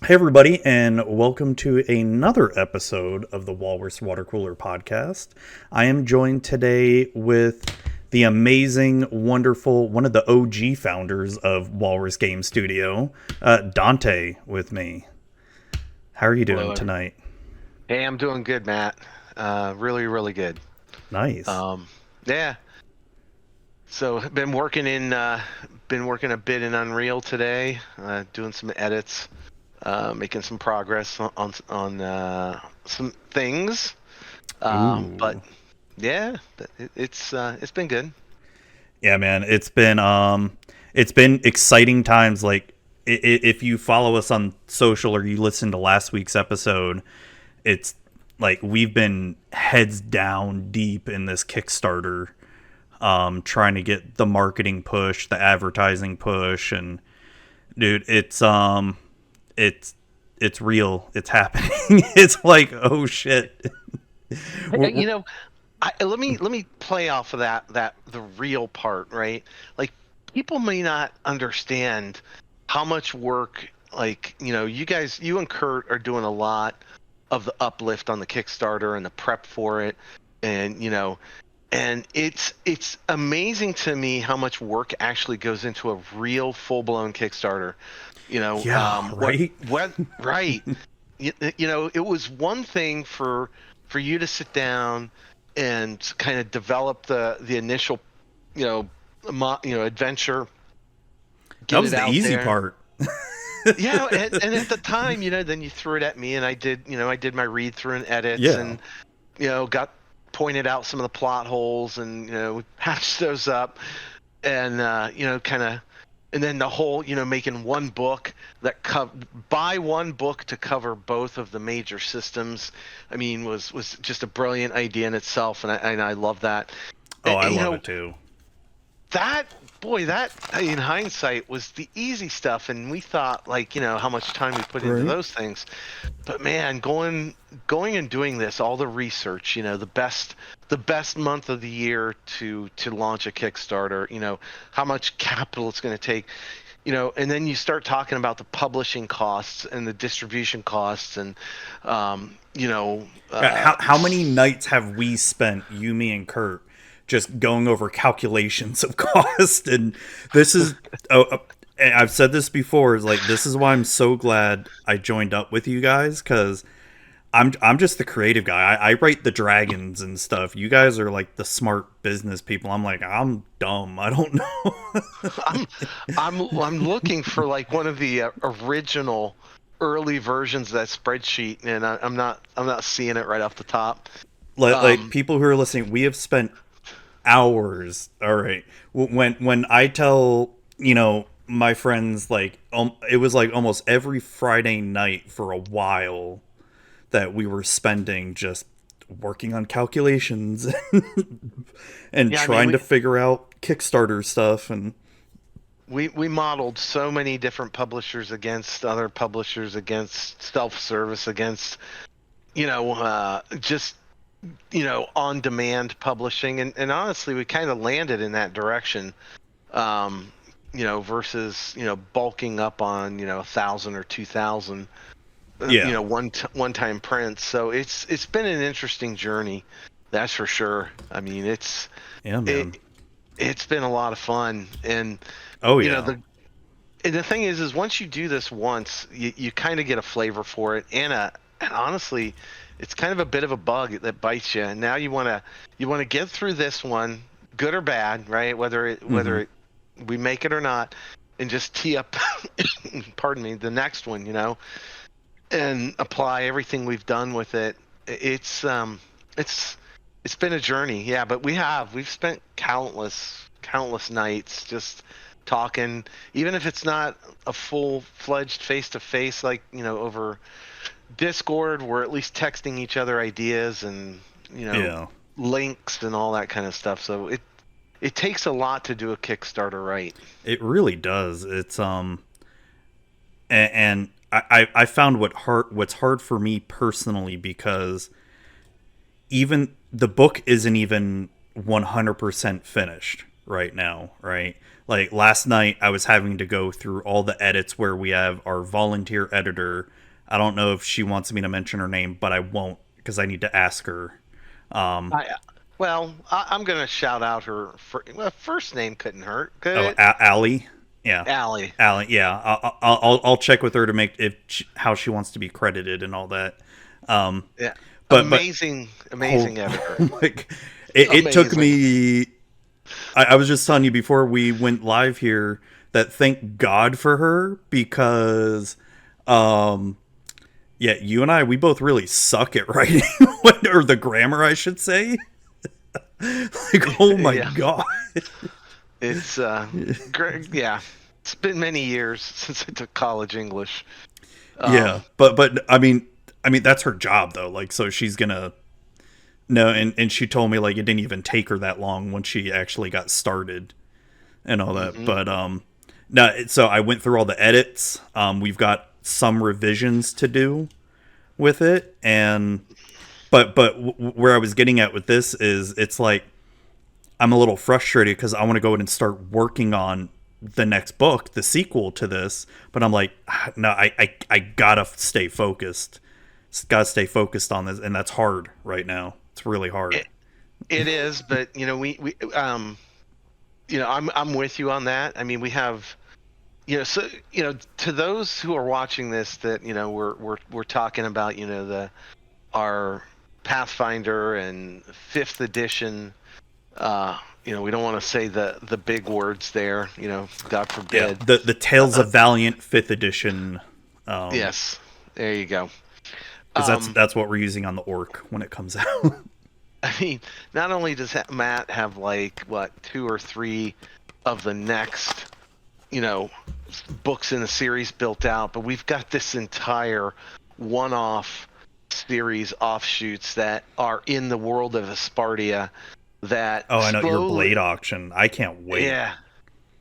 Hey, everybody, and welcome to another episode of the Walrus Watercooler podcast. I am joined today with the amazing, wonderful, one of the OG founders of Walrus Game Studio, Dante, with me. How are you doing Hello. tonight? Hey, I'm doing good, Matt. Really, really good. Nice. Um, yeah. So been working a bit in Unreal today, doing some edits, making some progress on some things. But Ooh. yeah, it's been good. Yeah, man, it's been exciting times. Like, if you follow us on social or you listen to last week's episode, it's like we've been heads down deep in this Kickstarter, trying to get the marketing push, the advertising push, and dude, it's real. It's happening. It's like, oh shit. Hey, let me play off of that the real part, right? Like people may not understand how much work, like, you and Kurt are doing a lot of the uplift on the Kickstarter and the prep for it, and it's amazing to me how much work actually goes into a real full-blown Kickstarter. Yeah, What right. right. It was one thing for you to sit down and kind of develop the initial, adventure, That get was it the out easy there. part. Yeah, and at the time, then you threw it at me, and I did my read through and edits, Yeah. and got pointed out some of the plot holes, and we patched those up, and kind of, and then the whole, making one book buy one book to cover both of the major systems. I mean, was just a brilliant idea in itself, and I love that. Oh, I You love know it too. that boy, that in hindsight was the easy stuff, and we thought, like, how much time we put into Right. those things. But man, going and doing this, all the research, the best month of the year to launch a Kickstarter, how much capital it's going to take, and then you start talking about the publishing costs and the distribution costs, and um, you know, uh, How many nights have we spent, you, me, and Kurt, just going over calculations of cost? And this is, and I've said this before, is like, this is why I'm so glad I joined up with you guys, because I'm just the creative guy. I write the dragons and stuff. You guys are like the smart business people. I'm like, I'm dumb. I don't know. I'm I'm looking for like one of the original early versions of that spreadsheet, and I'm not seeing it right off the top. Like, Um, people who are listening, we have spent hours. All right. When I tell, my friends, like, it was like almost every Friday night for a while that we were spending just working on calculations and yeah, I mean, trying to figure out Kickstarter stuff. And we modeled so many different publishers against other publishers, against self-service, against just on-demand publishing, and honestly, we kind of landed in that direction. Versus bulking up on 1,000 or 2,000, yeah, one-time prints. So it's been an interesting journey, that's for sure. I mean, yeah, man. it it's been a lot of fun, and Oh you know yeah. the and the thing is once you do this once, you kind of get a flavor for it, and honestly, it's kind of a bit of a bug that bites you. And now you want to get through this one, good or bad, right? Hmm. We make it or not, and just tee up, pardon me, the next one, and apply everything we've done with it. It's it's been a journey, yeah, but we've spent countless nights just talking, even if it's not a full-fledged face-to-face, like, over Discord. We're at least texting each other ideas and, Yeah. links and all that kind of stuff. So it takes a lot to do a Kickstarter right. It really does. It's and I found what's hard for me personally, because even the book isn't even 100% finished. right now, right? Like last night, I was having to go through all the edits where we have our volunteer editor. I don't know if she wants me to mention her name, but I won't because I need to ask her. Um, I, I'm gonna shout out her first name couldn't hurt, could oh, it? Allie, yeah, Allie. Allie, yeah. I'll check with her to make if how she wants to be credited and all that. Um, Yeah. but Amazing editor. like it took Amazing. me. I was just telling you before we went live here that thank God for her because, um, yeah, you and I we both really suck at writing or the grammar, I should say. Like, oh my Yeah. God. It's great. Yeah. It's been many years since I took college English. Yeah, Um, but I mean that's her job though. Like, so she's gonna no, and she told me like it didn't even take her that long when she actually got started and all that. mhm. But no, so I went through all the edits. We've got some revisions to do with it, and where I was getting at with this is it's like I'm a little frustrated because I want to go in and start working on the next book, the sequel to this. But I'm like, no, I gotta stay focused. Gotta stay focused on this, and that's hard right now. It's really hard. It, it is, but I'm with you on that. I mean, we have, so to those who are watching this, that we're talking about, the our Pathfinder and fifth edition. We don't want to say the big words there. God Yeah, forbid. the Tales of Valiant Fifth Edition. Yes, there you go. Because Um, that's what we're using on the orc when it comes out. I mean, not only does Matt have like what 2 or 3 of the next, you know, books in the series built out, but we've got this entire one-off series offshoots that are in the world of Aspartia that Oh, I know your slowly, blade auction. I can't wait. yeah.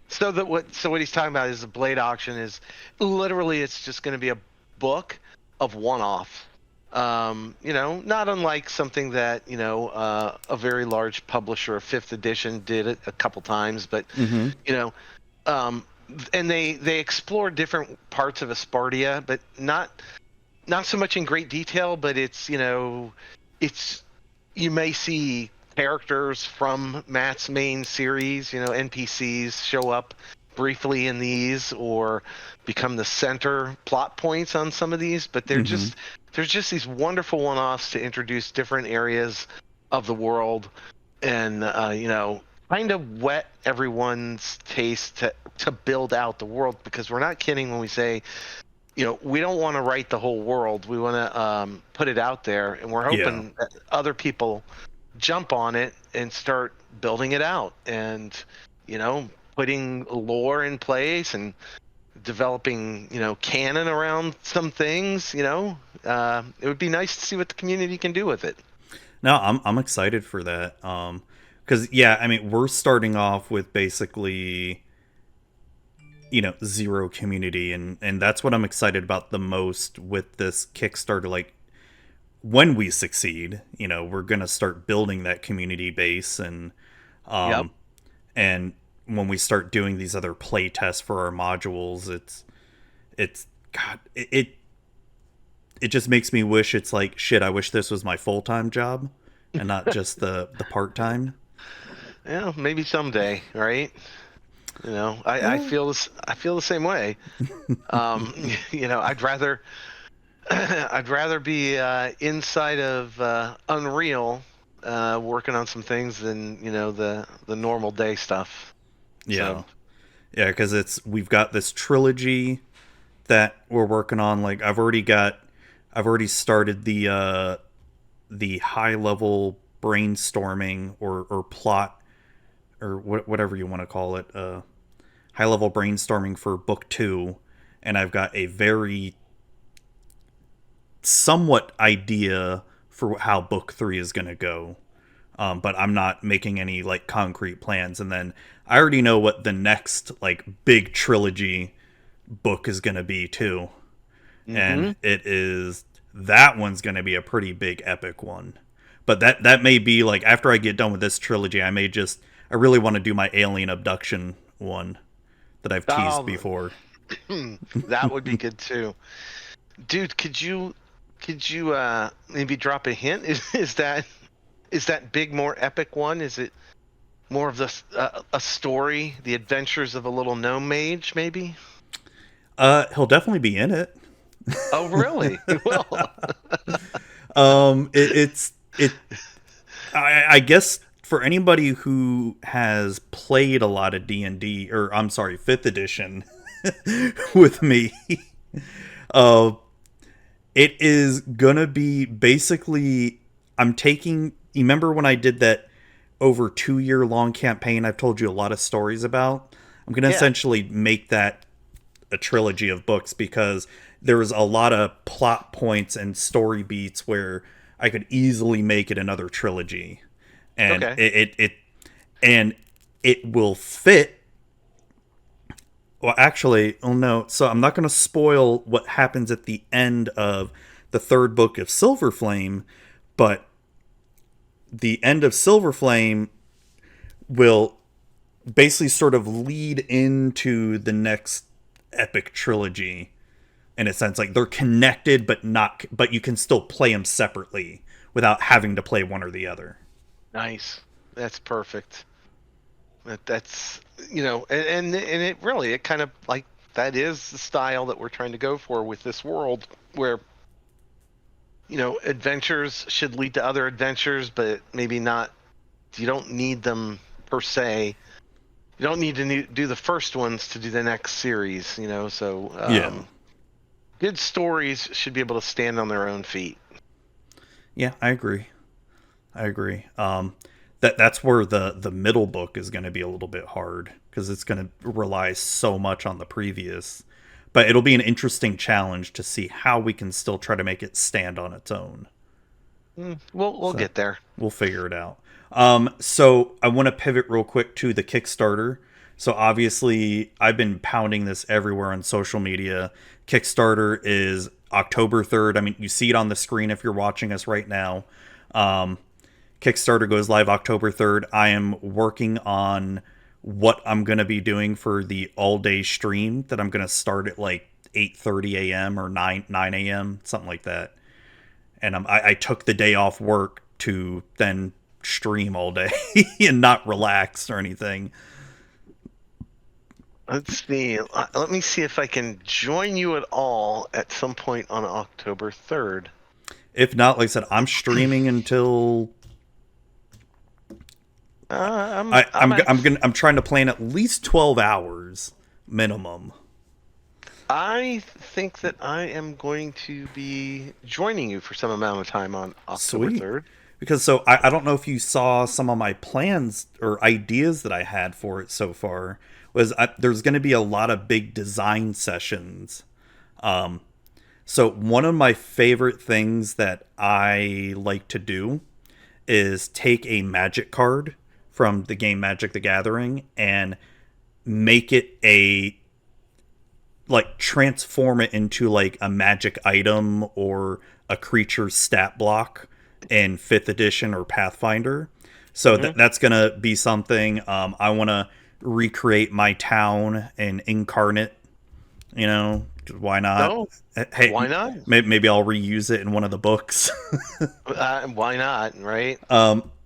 So what he's talking about is the blade auction is literally it's just going to be a book of one-off. Not unlike something that a very large publisher of fifth edition did it a couple times, but Mm-hmm. you know, um, and they explore different parts of Aspartia, but not so much in great detail. But it's you may see characters from Matt's main series, NPCs show up briefly in these or become the center plot points on some of these, but Mm-hmm. there's just these wonderful one-offs to introduce different areas of the world and kind of whet everyone's taste to build out the world, because we're not kidding when we say we don't want to write the whole world. We want to put it out there, and we're Yeah. hoping that other people jump on it and start building it out and putting lore in place and developing canon around some things. It would be nice to see what the community can do with it. No, I'm excited for that. Because yeah, I mean we're starting off with basically zero community, and that's what I'm excited about the most with this Kickstarter. Like when we succeed, we're gonna start building that community base, and Yep. um, and when we start doing these other play tests for our modules, it's God, it just makes me wish it's like shit. I wish this was my full time job and not just the part time. Yeah, maybe someday, right? I Yeah. feel this. I feel the same way. Um, I'd rather I'd rather be inside of Unreal, working on some things than the normal day stuff. Yeah, So yeah, because we've got this trilogy that we're working on. Like I've already started the high level brainstorming or plot or whatever you want to call it, high level brainstorming for book 2, and I've got a very somewhat idea for how book 3 is going to go. But I'm not making any like concrete plans. And then I already know what the next like big trilogy book is going to be too, and hmm that one's going to be a pretty big epic one. But that may be like after I get done with this trilogy, I may just I really want to do my alien abduction one that I've teased Oh, before. that would be good too. Dude, could you maybe drop a hint? Is that big more epic one? Is it more of a story, the adventures of a little gnome mage, maybe? He'll definitely be in it. Oh, really? Well, It's it. I guess for anybody who has played a lot of D&D, or I'm sorry, Fifth Edition, with me, uh, it is gonna be basically. I'm taking. You remember when I did that over 2 year long campaign? I've told you a lot of stories about. I'm gonna yeah. essentially make that a trilogy of books because there was a lot of plot points and story beats where I could easily make it another trilogy, and Okay. and it will fit. Well, actually, oh no. So I'm not going to spoil what happens at the end of the third book of Silver Flame, but the end of Silver Flame will basically sort of lead into the next epic trilogy in a sense. Like they're connected, but not. But you can still play them separately without having to play one or the other. Nice. That's perfect. That's and it really it kind of like that is the style that we're trying to go for with this world where adventures should lead to other adventures, but maybe not. You don't need them per se. You don't need to do the first ones to do the next series. So Yeah, good stories should be able to stand on their own feet. yeah, I agree. I agree. That's where the middle book is going to be a little bit hard because it's going to rely so much on the previous. But it'll be an interesting challenge to see how we can still try to make it stand on its own. We'll So get there. we'll figure it out. So I want to pivot real quick to the Kickstarter. So obviously, I've been pounding this everywhere on social media. Kickstarter is October 3rd. I mean, you see it on the screen if you're watching us right now. Um, Kickstarter goes live October 3rd. I am working on what I'm going to be doing for the all-day stream that I'm going to start at like 8:30 a.m. or 9 a.m., something like that. And I took the day off work to then stream all day and not relax or anything. Let's see. Let me see if I can join you at all at some point on October 3rd. If not, like I said, I'm streaming until I'm trying to plan at least 12 hours minimum. I think that I am going to be joining you for some amount of time on October Sweet. 3rd. Because I don't know if you saw some of my plans or ideas that I had for it so far. There's going to be a lot of big design sessions. So one of my favorite things that I like to do is take a magic card from the game Magic the Gathering and make it transform it into like a magic item or a creature's stat block in 5th edition or Pathfinder. So that's going to be something. I want to recreate my town in Incarnate, why not? No, Hey, why not? maybe I'll reuse it in one of the books. Why not, right?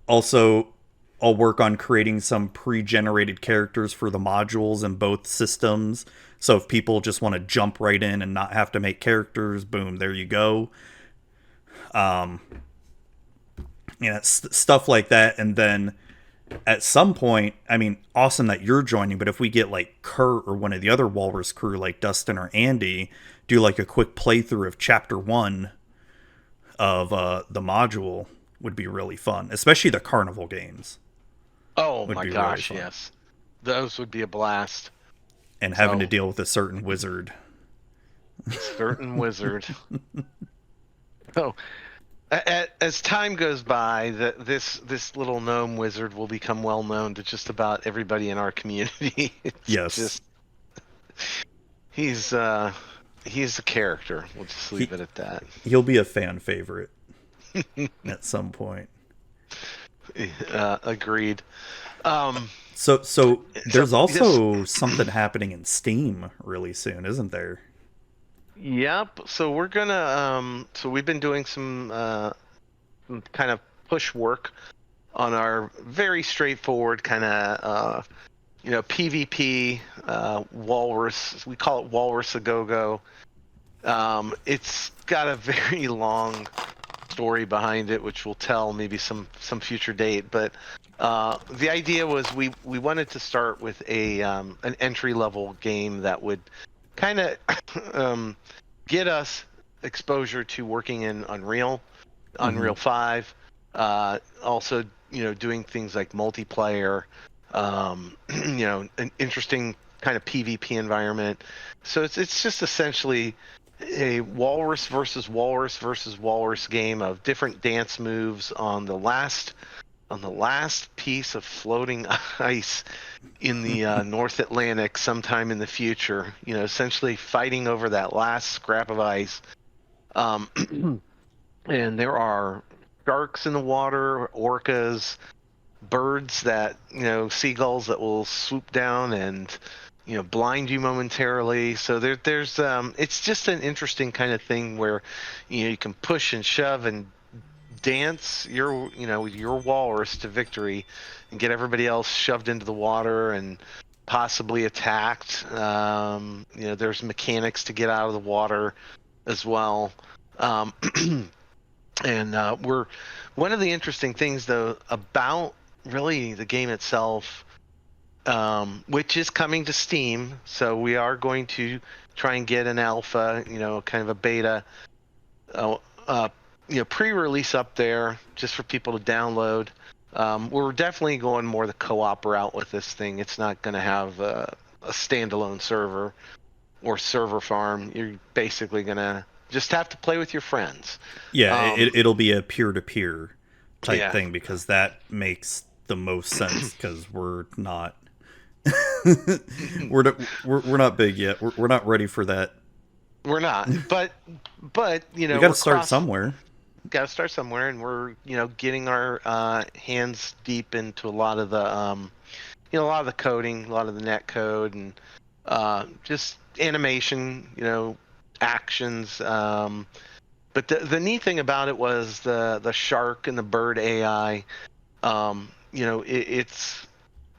Also, I'll work on creating some pre-generated characters for the modules in both systems. So if people just want to jump right in and not have to make characters, boom, there you go. Stuff like that. And then at some point, I mean, awesome that you're joining, but if we get like Kurt or one of the other Walrus crew like Dustin or Andy, do like a quick playthrough of chapter 1 of the module would be really fun, especially the carnival games. Oh Would my be gosh, really fun. yes. Those would be a blast. And having So, to deal with a certain wizard. certain wizard. So, as time goes by, this little gnome wizard will become well known to just about everybody in our community. Yes. Just he's a character. We'll just leave it at that. He'll be a fan favorite at some point. Agreed. Um, So so there's yes, also something happening in Steam really soon, isn't there? yep. So we're gonna so we've been doing some kind of push work on our very straightforward kind of PvP Walrus. We call it Walrus a Go-Go. It's got a very long story behind it, which we'll tell maybe some future date. But the idea was we wanted to start with a an entry level game that would kind of um, get us exposure to working in Hmm. Unreal 5, also doing things like multiplayer, an interesting kind of PvP environment. So it's just essentially a walrus versus walrus versus walrus game of different dance moves on the last piece of floating ice in the North Atlantic sometime in the future. Essentially fighting over that last scrap of ice. Um, and there are sharks in the water, orcas, birds that seagulls that will swoop down and blind you momentarily. So there's it's just an interesting kind of thing where you can push and shove and dance your walrus to victory and get everybody else shoved into the water and possibly attacked. There's mechanics to get out of the water as well. um, and we're one of the interesting things though about really the game itself, which is coming to Steam. So we are going to try and get an alpha, kind of a beta, uh, uh, pre-release up there just for people to download. We're definitely going more the co-op route with this thing. It's not going to have a standalone server or server farm. You're basically going to just have to play with your friends. Yeah, Um, it'll be a peer to peer type yeah, thing because that makes the most sense because we're not we're not big yet. We're not ready for that. we're not, but We got to we're start cross. somewhere. Got to start somewhere, and we're getting our hands deep into a lot of the a lot of the coding, a lot of the net code, and just animation, actions. But the neat thing about it was the shark and the bird AI.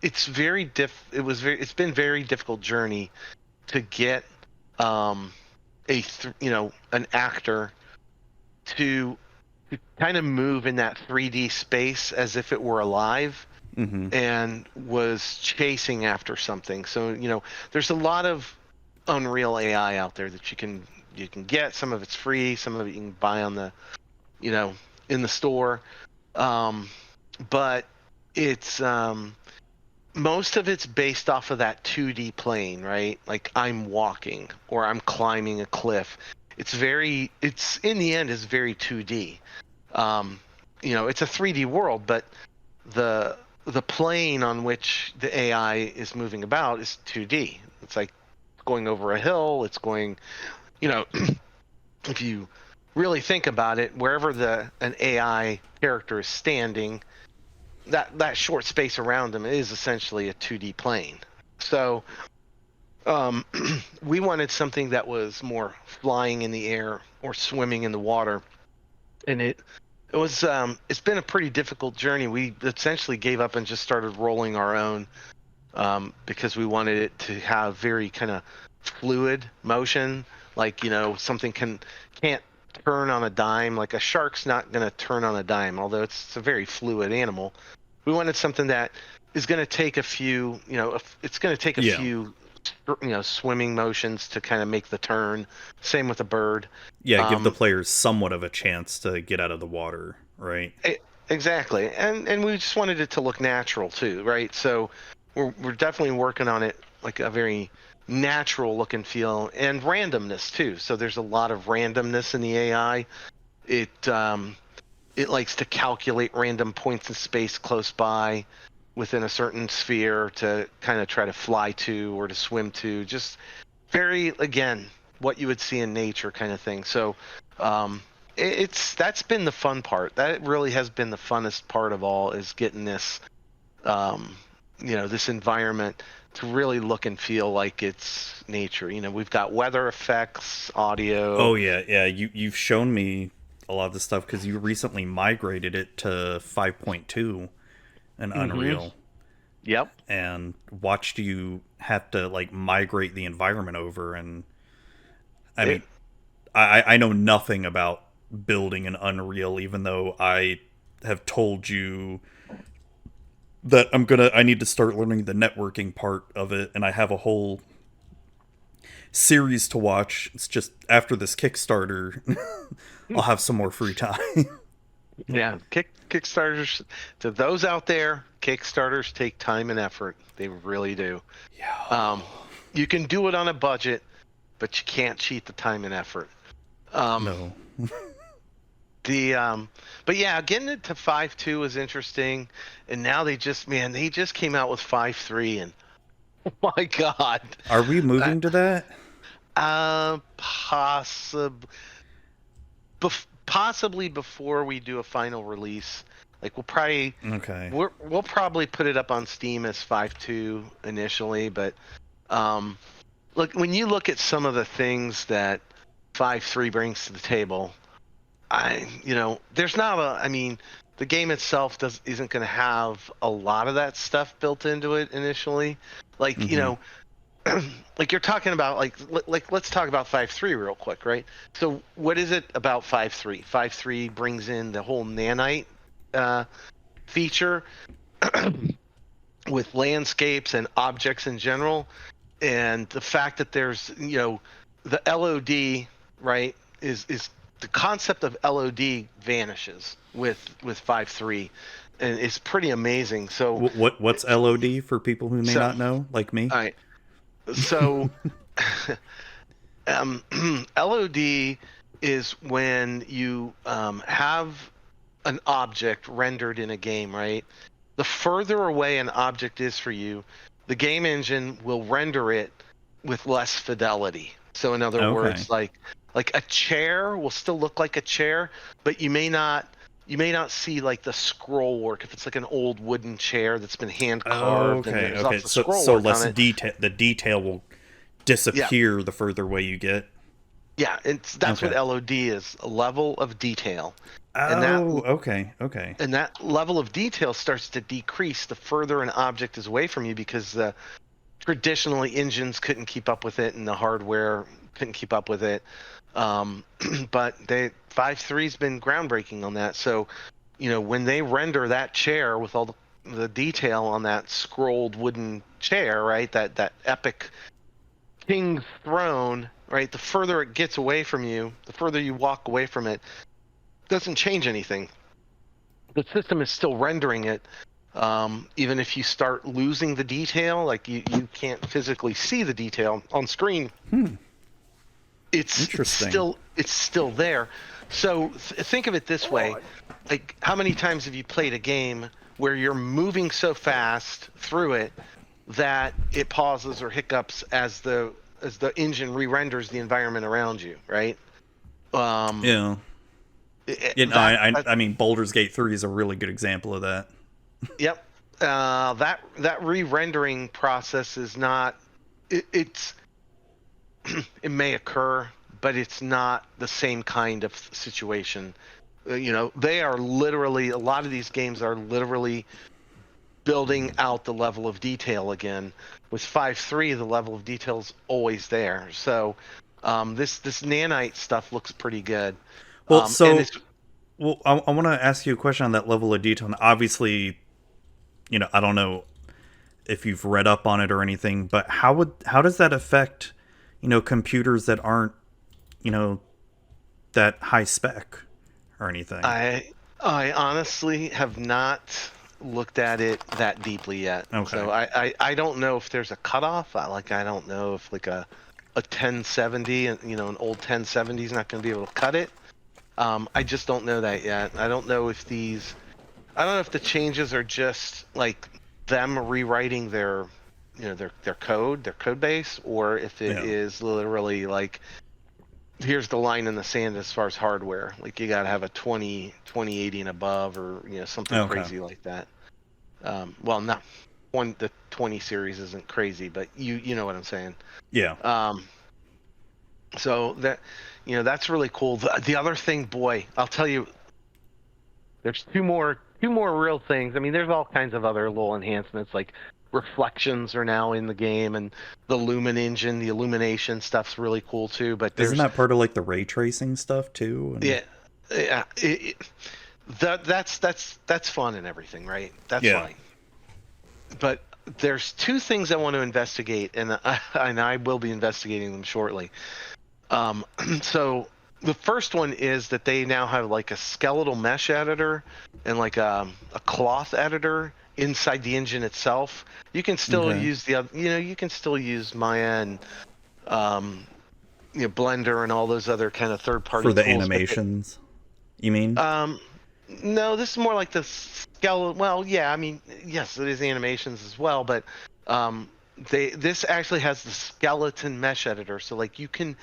It's very it's been very difficult journey to get um, an actor to kind of move in that 3D space as if it were alive Hmm. and was chasing after something. So, there's a lot of Unreal AI out there that you can get. Some of it's free, some of it you can buy on the, you know, in the store. Um, but it's most of it's based off of that 2D plane, right? Like I'm walking or I'm climbing a cliff. It's in the end is very 2D. Um, it's a 3D world, but the the plane on which the AI is moving about is 2D. It's like going over a hill. It's going, you know, if you really think about it, wherever the an AI character is standing, that short space around them is essentially a 2D plane. So um, we wanted something that was more flying in the air or swimming in the water, and it's been a pretty difficult journey. We essentially gave up and just started rolling our own, because we wanted it to have very kind of fluid motion, like something can't turn on a dime. Like a shark's not going to turn on a dime, although it's a very fluid animal. We wanted something that is going to take a few, it's going to take a Yeah, few, swimming motions to kind of make the turn. Same with a bird. yeah. Give the Um, players somewhat of a chance to get out of the water, right? E- Exactly, and we just wanted it to look natural too, right? So we're definitely working on it like a very natural look and feel, and randomness too. So there's a lot of randomness in the AI. It likes to calculate random points in space close by within a certain sphere to kind of try to fly to or to swim to. Just very, again, what you would see in nature kind of thing. So it's that's been the fun part. That really has been the funnest part of all, is getting this this environment to really look and feel like it's nature. We've got weather effects, audio. Oh yeah, yeah. You've shown me a lot of the stuff because you recently migrated it to 5.2 and Hmm. Unreal, Yep. and watched you have to like migrate the environment over. And I mean, It I know nothing about building an Unreal, even though I have told you that I need to start learning the networking part of it, and I have a whole series to watch. It's just after this Kickstarter, I'll have some more free time. Yeah, Kickstarters, to those out there, Kickstarters take time and effort. They really do. Yeah. Um, you can do it on a budget, but you can't cheat the time and effort. Um, No. the but yeah, getting it to 5.2 is interesting, and now they just came out with 5.3, and oh my God, Are we uh, moving to that? possibly possibly before we do a final release. Like Okay. we'll probably put it up on Steam as 5.2 initially, but um, look, when you look at some of the things that 5.3 brings to the table, there's not a. I mean, the game itself isn't going to have a lot of that stuff built into it initially. Like, Mm-hmm. like you're talking about, like let's talk about 5.3 real quick, right? So what is it about 5.3? 5.3 brings in the whole nanite uh, feature with landscapes and objects in general, and the fact that there's the LOD, right, is the concept of LOD vanishes with 5.3, and it's pretty amazing. So What's LOD for people who may so not know, like me? all right, so LOD is when you have an object rendered in a game, right? The further away an object is for you, the game engine will render it with less fidelity. So in other Okay. words, like a chair will still look like a chair, but you may not see like the scroll work if it's like an old wooden chair that's been hand carved and Okay. there's Okay. also So scroll work less on it. detail. The detail will Yeah, disappear the further away you get. yeah, that's what Okay. LOD is, a level of detail. And that Oh. Okay. Okay. and that level of detail starts to decrease the further an object is away from you, because traditionally engines couldn't keep up with it and the hardware couldn't keep up with it. um, but 5.3's been groundbreaking on that. So when they render that chair with all the detail on that scrolled wooden chair, right, that epic king's throne, right, the further it gets away from you, the further you walk away from it, doesn't change anything. The system is still rendering it. Even if you start losing the detail, like you can't physically see the detail on screen, Hmm. it's it's Interesting. still it's still there. So think of it this way: like, how many times have you played a game where you're moving so fast through it that it pauses or hiccups as the engine re-renders the environment around you, right? Um, Yeah. it, Yeah. No, that, that I mean, Baldur's Gate 3 is a really good example of that. Yep. That re-rendering process is not. It's it may occur, but it's not the same kind of situation. They are literally, a lot of these games are literally building out the level of detail again. With 5.3, the level of detail is always there. So this nanite stuff looks pretty good. Well, And it's I want to ask you a question on that level of detail. And obviously, I don't know if you've read up on it or anything, but how does that affect, computers that aren't, you know, that high spec or anything? I honestly have not looked at it that deeply yet. Okay. So I don't know if there's a cutoff. I don't know if like a 1070, an old 1070 is not going to be able to cut it. I just don't know that yet. I don't know if the changes are just like them rewriting their code base, or if it Yeah. is literally like, here's the line in the sand as far as hardware. Like, you got to have a 2080 and above, or something Okay. crazy like that. Well, no. the 20 series isn't crazy, but you know what I'm saying. Yeah. So that that's really cool. The other thing, boy, I'll tell you, there's two more real things. I mean, there's all kinds of other little enhancements, like reflections are now in the game, and the Lumen engine, the illumination stuff's really cool too. But Isn't there's that part of like the ray tracing stuff too? And yeah, yeah, that's fun and everything, right? That's yeah. fine. But there's two things I want to investigate, and I will be investigating them shortly. So the first one is that they now have like a skeletal mesh editor and like a cloth editor inside the engine itself. You can still Okay. use you can still use Maya and Blender and all those other kind of third-party For the tools. animations, you mean? No, this is more like the skeletal. Well, yeah, I mean, yes, it is animations as well, but this actually has the skeleton mesh editor, so like you can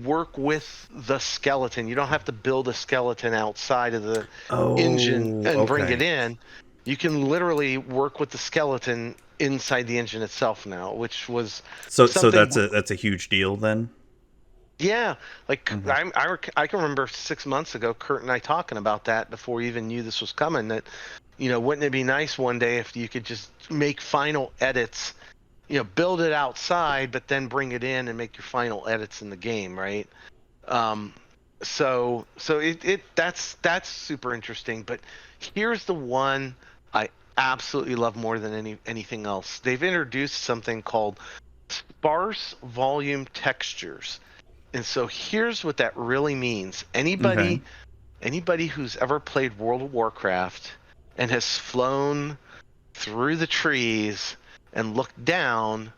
work with the skeleton. You don't have to build a skeleton outside of the engine Oh, and bring it okay. in. You can literally work with the skeleton inside the engine itself now, which was So something. that's a huge deal then. Yeah, like Hmm. I can remember 6 months ago, Kurt and I talking about that before we even knew this was coming. That, wouldn't it be nice one day if you could just make final edits, build it outside, but then bring it in and make your final edits in the game, right? Um, that's super interesting. But here's the one I absolutely love more than anything else. They've introduced something called sparse volume textures. And so here's what that really means. Okay. Anybody who's ever played World of Warcraft and has flown through the trees and looked down,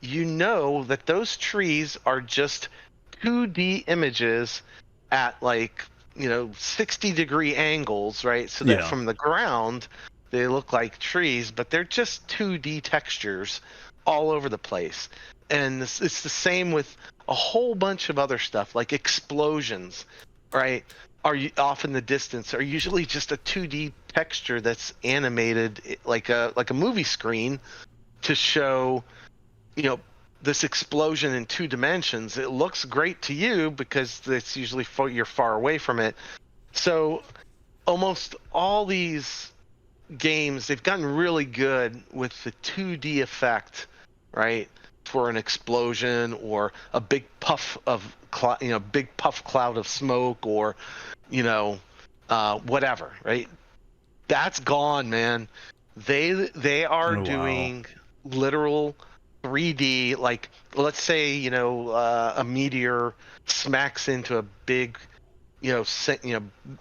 you know that those trees are just 2D images at like, 60-degree angles, right? So that Yeah. from the ground they look like trees, but they're just 2D textures all over the place. And it's the same with a whole bunch of other stuff like explosions, right? Off in the distance are usually just a 2D texture that's animated like a movie screen to show, you know, this explosion in 2 dimensions. It looks great to you because it's usually you're far away from it. So almost all these games, they've gotten really good with the 2D effect, right? For an explosion or a big puff of big puff cloud of smoke, or whatever, right? That's gone, man. They are Oh wow. doing literal 3D. Like, let's say a meteor smacks into a big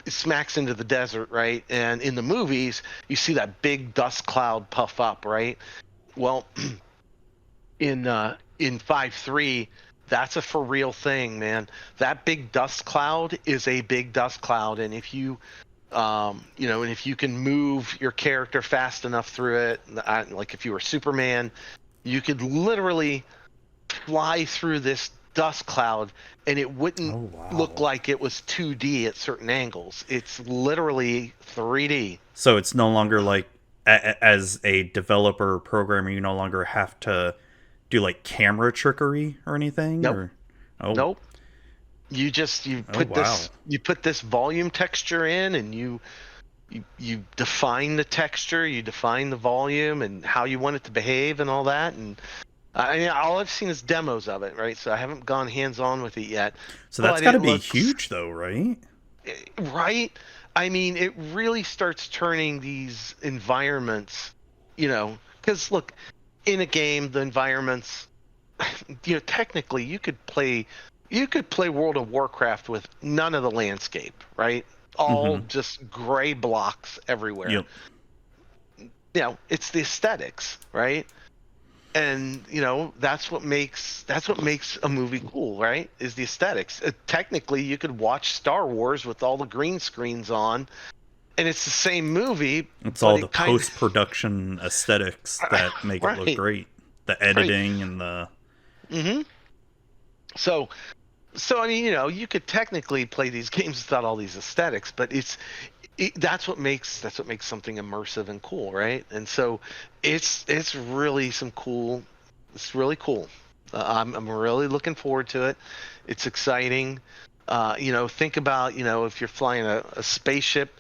smacks into the desert, right? And in the movies, you see that big dust cloud puff up, right? Well, in 5.3, that's a for real thing, man. That big dust cloud is a big dust cloud, and if you and if you can move your character fast enough through it, like if you were Superman, you could literally fly through this dust cloud and it wouldn't Oh look wow. like it was 2D at certain angles. It's literally 3D. So it's no longer like as a developer or programmer, you no longer have to do like camera trickery or anything, Nope. or oh Nope. You oh wow. put this volume texture in, and you define the texture, you define the volume and how you want it to behave and all that. And I mean, all I've seen is demos of it, right? So I haven't gone hands on with it yet, So that's but got to it be looks huge though, right? right. I mean, it really starts turning these environments, because look, in a game, the environments, technically you could play World of Warcraft with none of the landscape, right? All Mm-hmm. just gray blocks everywhere. Yep. It's the aesthetics, right? And that's what makes a movie cool, right? Is the aesthetics. Technically, you could watch Star Wars with all the green screens on, and it's the same movie, It's but all the it kind post production aesthetics that make it look right, great. The right. editing and the hmm So, I mean, you could technically play these games without all these aesthetics, but that's what makes something immersive and cool, right? And so it's really some cool. It's really cool. I'm really looking forward to it. It's exciting. Think about if you're flying a spaceship,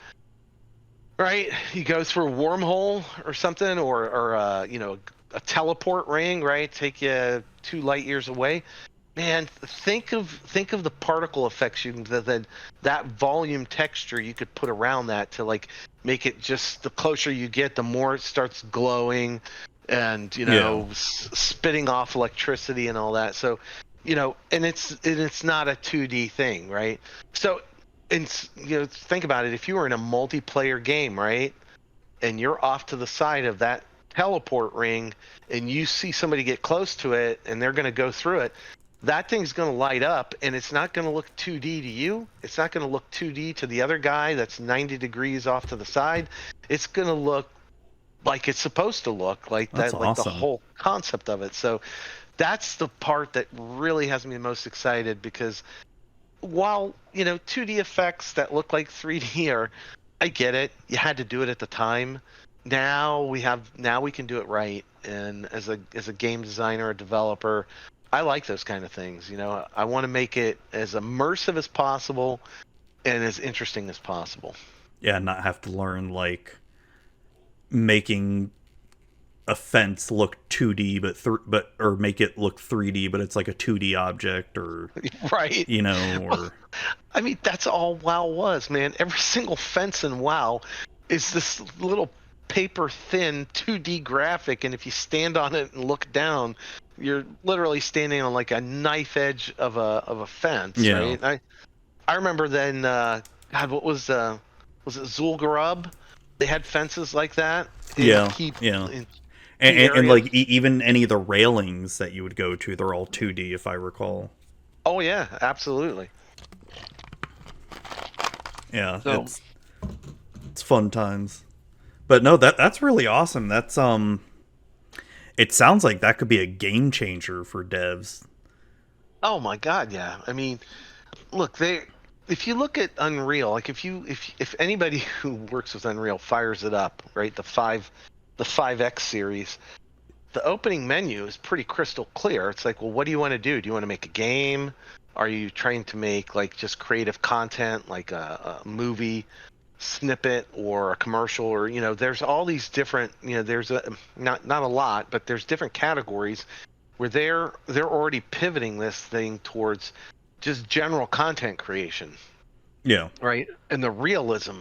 right? You go through a wormhole or something, or a teleport ring, right? Take you 2 light years away. Man, think of the particle effects that volume texture you could put around that to like make it just the closer you get, the more it starts glowing and Yeah. spitting off electricity and all that. So, and it's not a 2D thing, right? So, and think about it. If you were in a multiplayer game, right, and you're off to the side of that teleport ring and you see somebody get close to it and they're going to go through it, that thing's going to light up and it's not going to look 2D to you. It's not going to look 2D to the other guy that's 90 degrees off to the side. It's going to look like it's supposed to look like That's that, like the awesome. whole concept of it. So that's the part that really has me most excited because while 2D effects that look like 3D are, I get it. You had to do it at the time. Now we can do it right. And as a game designer, a developer, I like those kind of things. I want to make it as immersive as possible and as interesting as possible. Yeah, not have to learn like making a fence look 2D but or make it look 3D but it's like a 2D object or Right. or I mean, that's all WoW was, man. Every single fence in WoW is this little paper thin 2D graphic, and if you stand on it and look down, you're literally standing on like a knife edge of a fence, yeah. right? I remember then, God, what was it Zul'Gurub? They had fences like that Yeah. Yeah. in And, key and areas. like even any of the railings that you would go to, they're all 2D if I recall. Oh yeah, absolutely. Yeah, So it's fun times. But no, that's really awesome. That's it sounds like that could be a game changer for devs. oh my God, yeah. I mean, look, if you look at Unreal, like if anybody who works with Unreal fires it up, right, the 5X series, the opening menu is pretty crystal clear. It's like, well, what do you want to do? Do you want to make a game? Are you trying to make like just creative content, like a movie snippet or a commercial, or there's all these different, there's not a lot, but there's different categories where they're already pivoting this thing towards just general content creation, Yeah, right? And the realism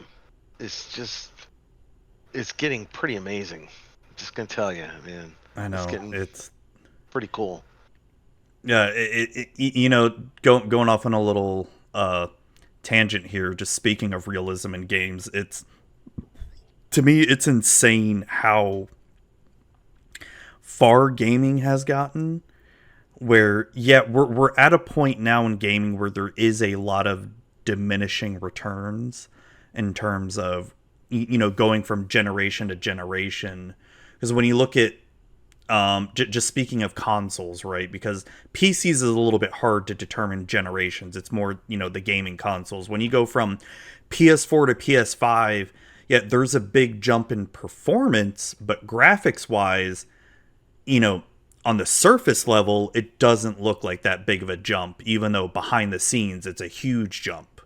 is just it's getting pretty amazing. Just gonna tell you, man, I it's know. getting It's pretty cool. yeah, going off on a little tangent here, just speaking of realism in games, it's to me it's insane how far gaming has gotten where yeah we're at a point now in gaming where there is a lot of diminishing returns in terms of going from generation to generation because when you look at just speaking of consoles right because PCs is a little bit hard to determine generations it's more the gaming consoles when you go from PS4 to PS5 yeah there's a big jump in performance but graphics wise you know, on the surface level, it doesn't look like that big of a jump, even though behind the scenes, it's a huge jump,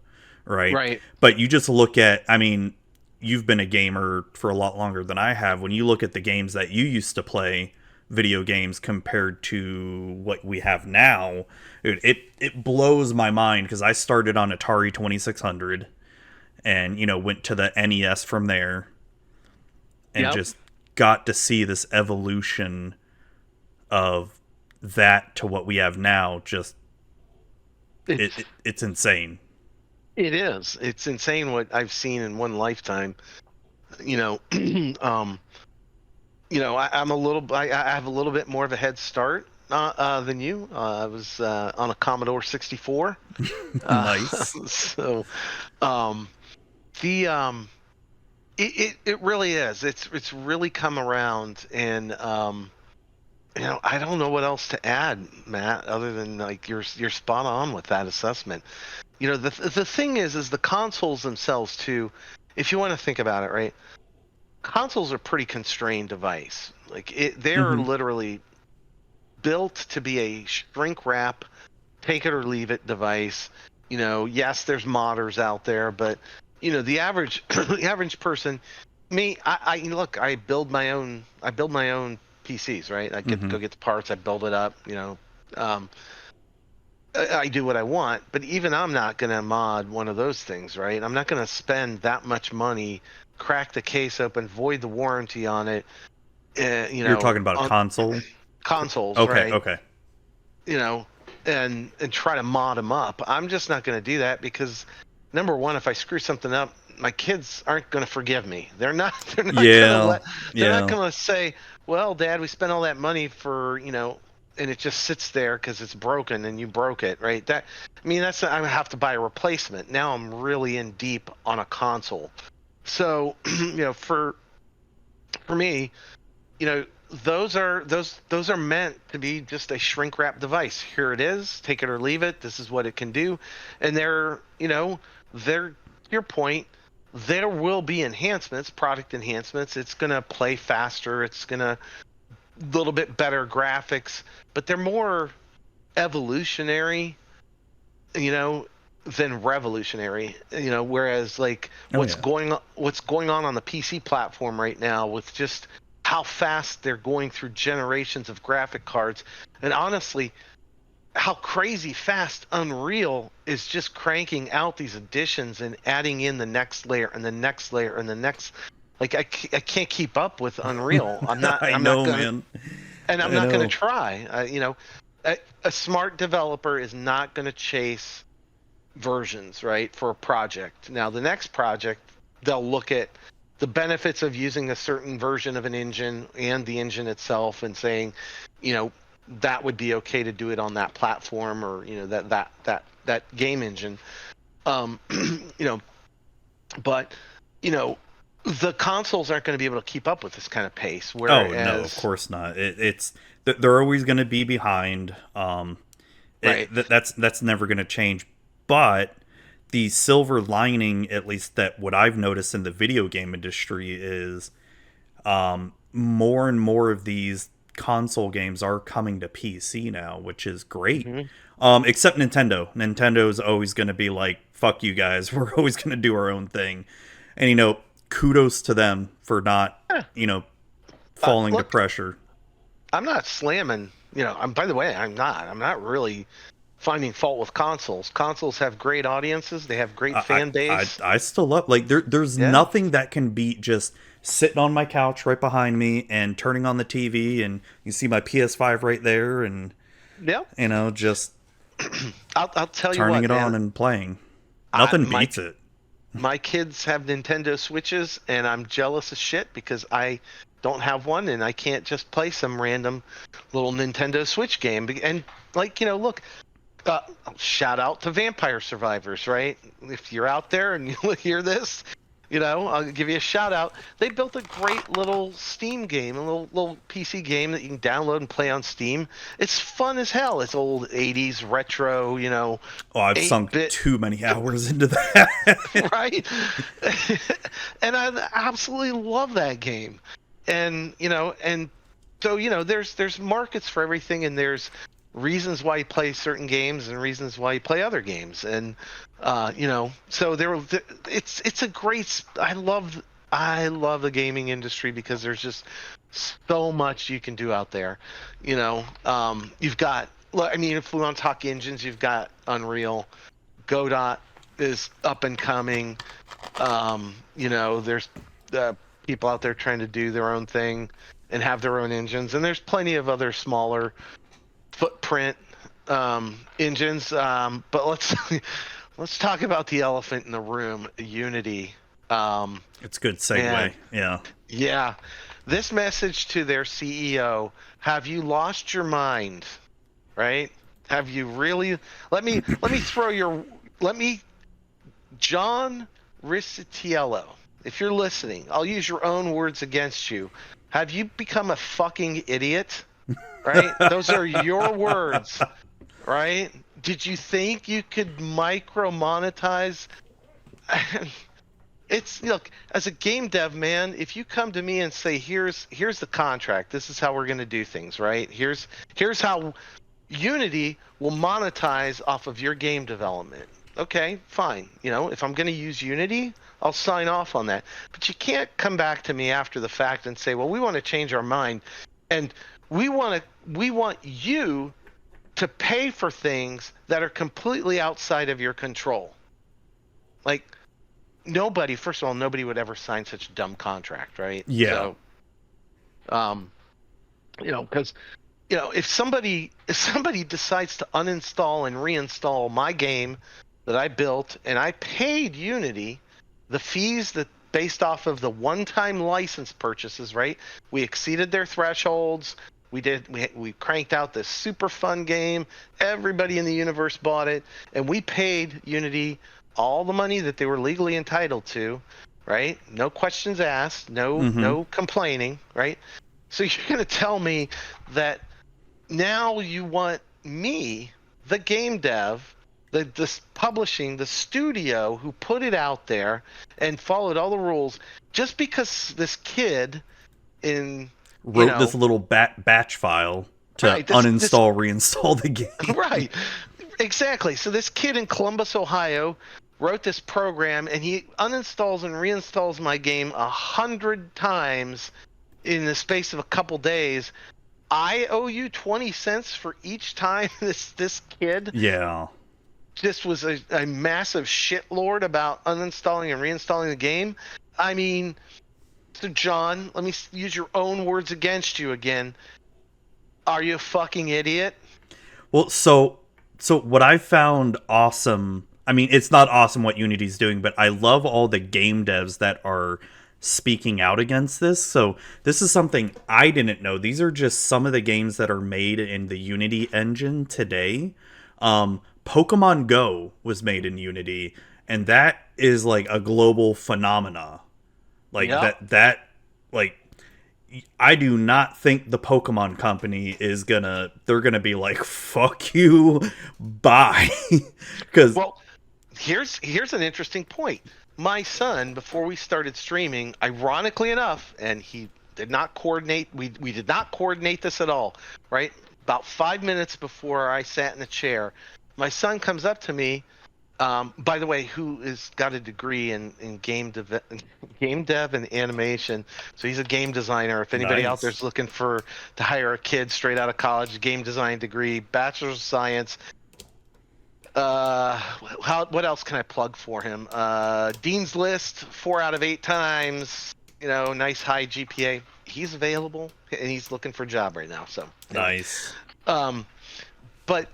right? Right. But you just look at, I mean, you've been a gamer for a lot longer than I have. When you look at the games that you used to play, video games compared to what we have now, it blows my mind because I started on Atari 2600 and, went to the NES from there and Yep. just got to see this evolution of that to what we have now just It's it's insane. it is. It's insane what I've seen in one lifetime. You know, um, I'm a little. I have a little bit more of a head start than you. I was on a Commodore 64. Nice. So, um, the it really is. It's really come around, and I don't know what else to add, Matt, other than like you're spot on with that assessment. The thing is the consoles themselves too. if you want to think about it, right? Consoles are pretty constrained device. They're Hmm. literally built to be a shrink wrap, take it or leave it device. Yes, there's modders out there, but the average the average person, me, I look, I build my own PCs, right? I Hmm. go get the parts, I build it up, um, I do what I want, but even I'm not going to mod one of those things, right? I'm not going to spend that much money, crack the case open, void the warranty on it, You're talking about a on console? consoles, Okay, right? okay. you know, and try to mod them up. I'm just not going to do that because number one, if I screw something up, my kids aren't going to forgive me. They're not. They're not going to Yeah, They're not yeah. going to say, "Well, Dad, we spent all that money for and it just sits there because it's broken and you broke it, right?" That's I have to buy a replacement. Now I'm really in deep on a console. So, for me, you know those are meant to be just a shrink wrap device. Here it is, take it or leave it. This is what it can do. And they're your point, there will be enhancements, product enhancements. It's going to play faster, it's going to little bit better graphics, but they're more evolutionary, you know than revolutionary. Whereas like Oh yeah. what's going on the PC platform right now with just how fast they're going through generations of graphic cards, and honestly how crazy fast Unreal is just cranking out these additions and adding in the next layer and the next layer and the next. I can't keep up with Unreal. I I'm not know, gonna man. and I'm I not gonna know. try. A smart developer is not gonna chase versions, right, for a project. Now, the next project, they'll look at the benefits of using a certain version of an engine and the engine itself and saying, you know, that would be okay to do it on that platform, or, that game engine. Um, you know, but, you know, the consoles aren't going to be able to keep up with this kind of pace. Oh no, of Whereas, course not. They're always going to be behind. right. That's never going to change. But the silver lining, at least that what I've noticed in the video game industry, is more and more of these console games are coming to PC now, which is great. Mhm. Except Nintendo. Nintendo's always going to be like, "Fuck you guys. We're always going to do our own thing." And kudos to them for not Yeah. you know falling to Look, pressure. I'm not slamming. By the way, I'm not. I'm not really finding fault with consoles. Consoles have great audiences. They have great I fan I base. I still love, like, there's Yeah. nothing that can beat just sitting on my couch right behind me and turning on the TV, and you see my PS5 right there, and Yeah. just I'll tell you turning what, it on man. and playing. I Nothing my beats it. my kids have Nintendo Switches, and I'm jealous as shit because I don't have one, and I can't just play some random little Nintendo Switch game. And look, uh, shout out to Vampire Survivors, right? If you're out there and you hear this, I'll give you a shout out. They built a great little Steam game, a little PC game that you can download and play on Steam. It's fun as hell. It's old 80s retro, Oh, I've sunk 8-bit, too many hours into that. right? And I absolutely love that game. And so there's markets for everything, and there's reasons why you play certain games and reasons why you play other games. And so it's a great. I love the gaming industry because there's just so much you can do out there. You've got. I mean, if we want to talk engines, you've got Unreal. Godot is up and coming. There's people out there trying to do their own thing and have their own engines, and there's plenty of other smaller footprint engines. But let's talk about the elephant in the room, Unity. It's a good Man, segue. Yeah. yeah, this message to their CEO: Have you lost your mind? Right? Have you really? Let me throw your let me John Ricciello, if you're listening, I'll use your own words against you. Have you become a fucking idiot? Right? Those are your words, right? Did you think you could micro monetize? it's look, as a game dev, man, if you come to me and say, here's the contract, this is how we're going to do things, right? Here's how Unity will monetize off of your game development. Okay, fine. If I'm going to use Unity, I'll sign off on that. But you can't come back to me after the fact and say, well, we want to change our mind, and we want you to pay for things that are completely outside of your control. Like, nobody, first of all, nobody would ever sign such a dumb contract, right? Yeah. So, because if somebody decides to uninstall and reinstall my game that I built, and I paid Unity the fees that based off of the one-time license purchases, right? We exceeded their thresholds. We cranked out this super fun game. Everybody in the universe bought it, and we paid Unity all the money that they were legally entitled to, right? No questions asked, no complaining, right? So you're going to tell me that now you want me, the game dev, the publishing, the studio who put it out there and followed all the rules, just because this kid wrote this little batch file to uninstall, reinstall the game. Right. Exactly. So this kid in Columbus, Ohio, wrote this program, and he uninstalls and reinstalls my game 100 times in the space of a couple days. I owe you 20 cents for each time this kid just was a massive shitlord about uninstalling and reinstalling the game. I mean, so John, let me use your own words against you again. Are you a fucking idiot? Well, so what I found awesome, I mean, it's not awesome what Unity's doing, but I love all the game devs that are speaking out against this. So this is something I didn't know. These are just some of the games that are made in the Unity engine today. Pokemon Go was made in Unity, and that is like a global phenomena. Like that like, I do not think the Pokemon company they're gonna be like, fuck you, bye. Because here's an interesting point. My son, before we started streaming, ironically enough, and he did not coordinate, we did not coordinate this at all, right? About 5 minutes before I sat in the chair, my son comes up to me, by the way, who has got a degree in game dev and animation. So he's a game designer. If anybody out there's looking to hire a kid straight out of college, game design degree, bachelor's of science. What else can I plug for him? Dean's List, 4 out of 8 times. Nice high GPA. He's available, and he's looking for a job right now. So nice. But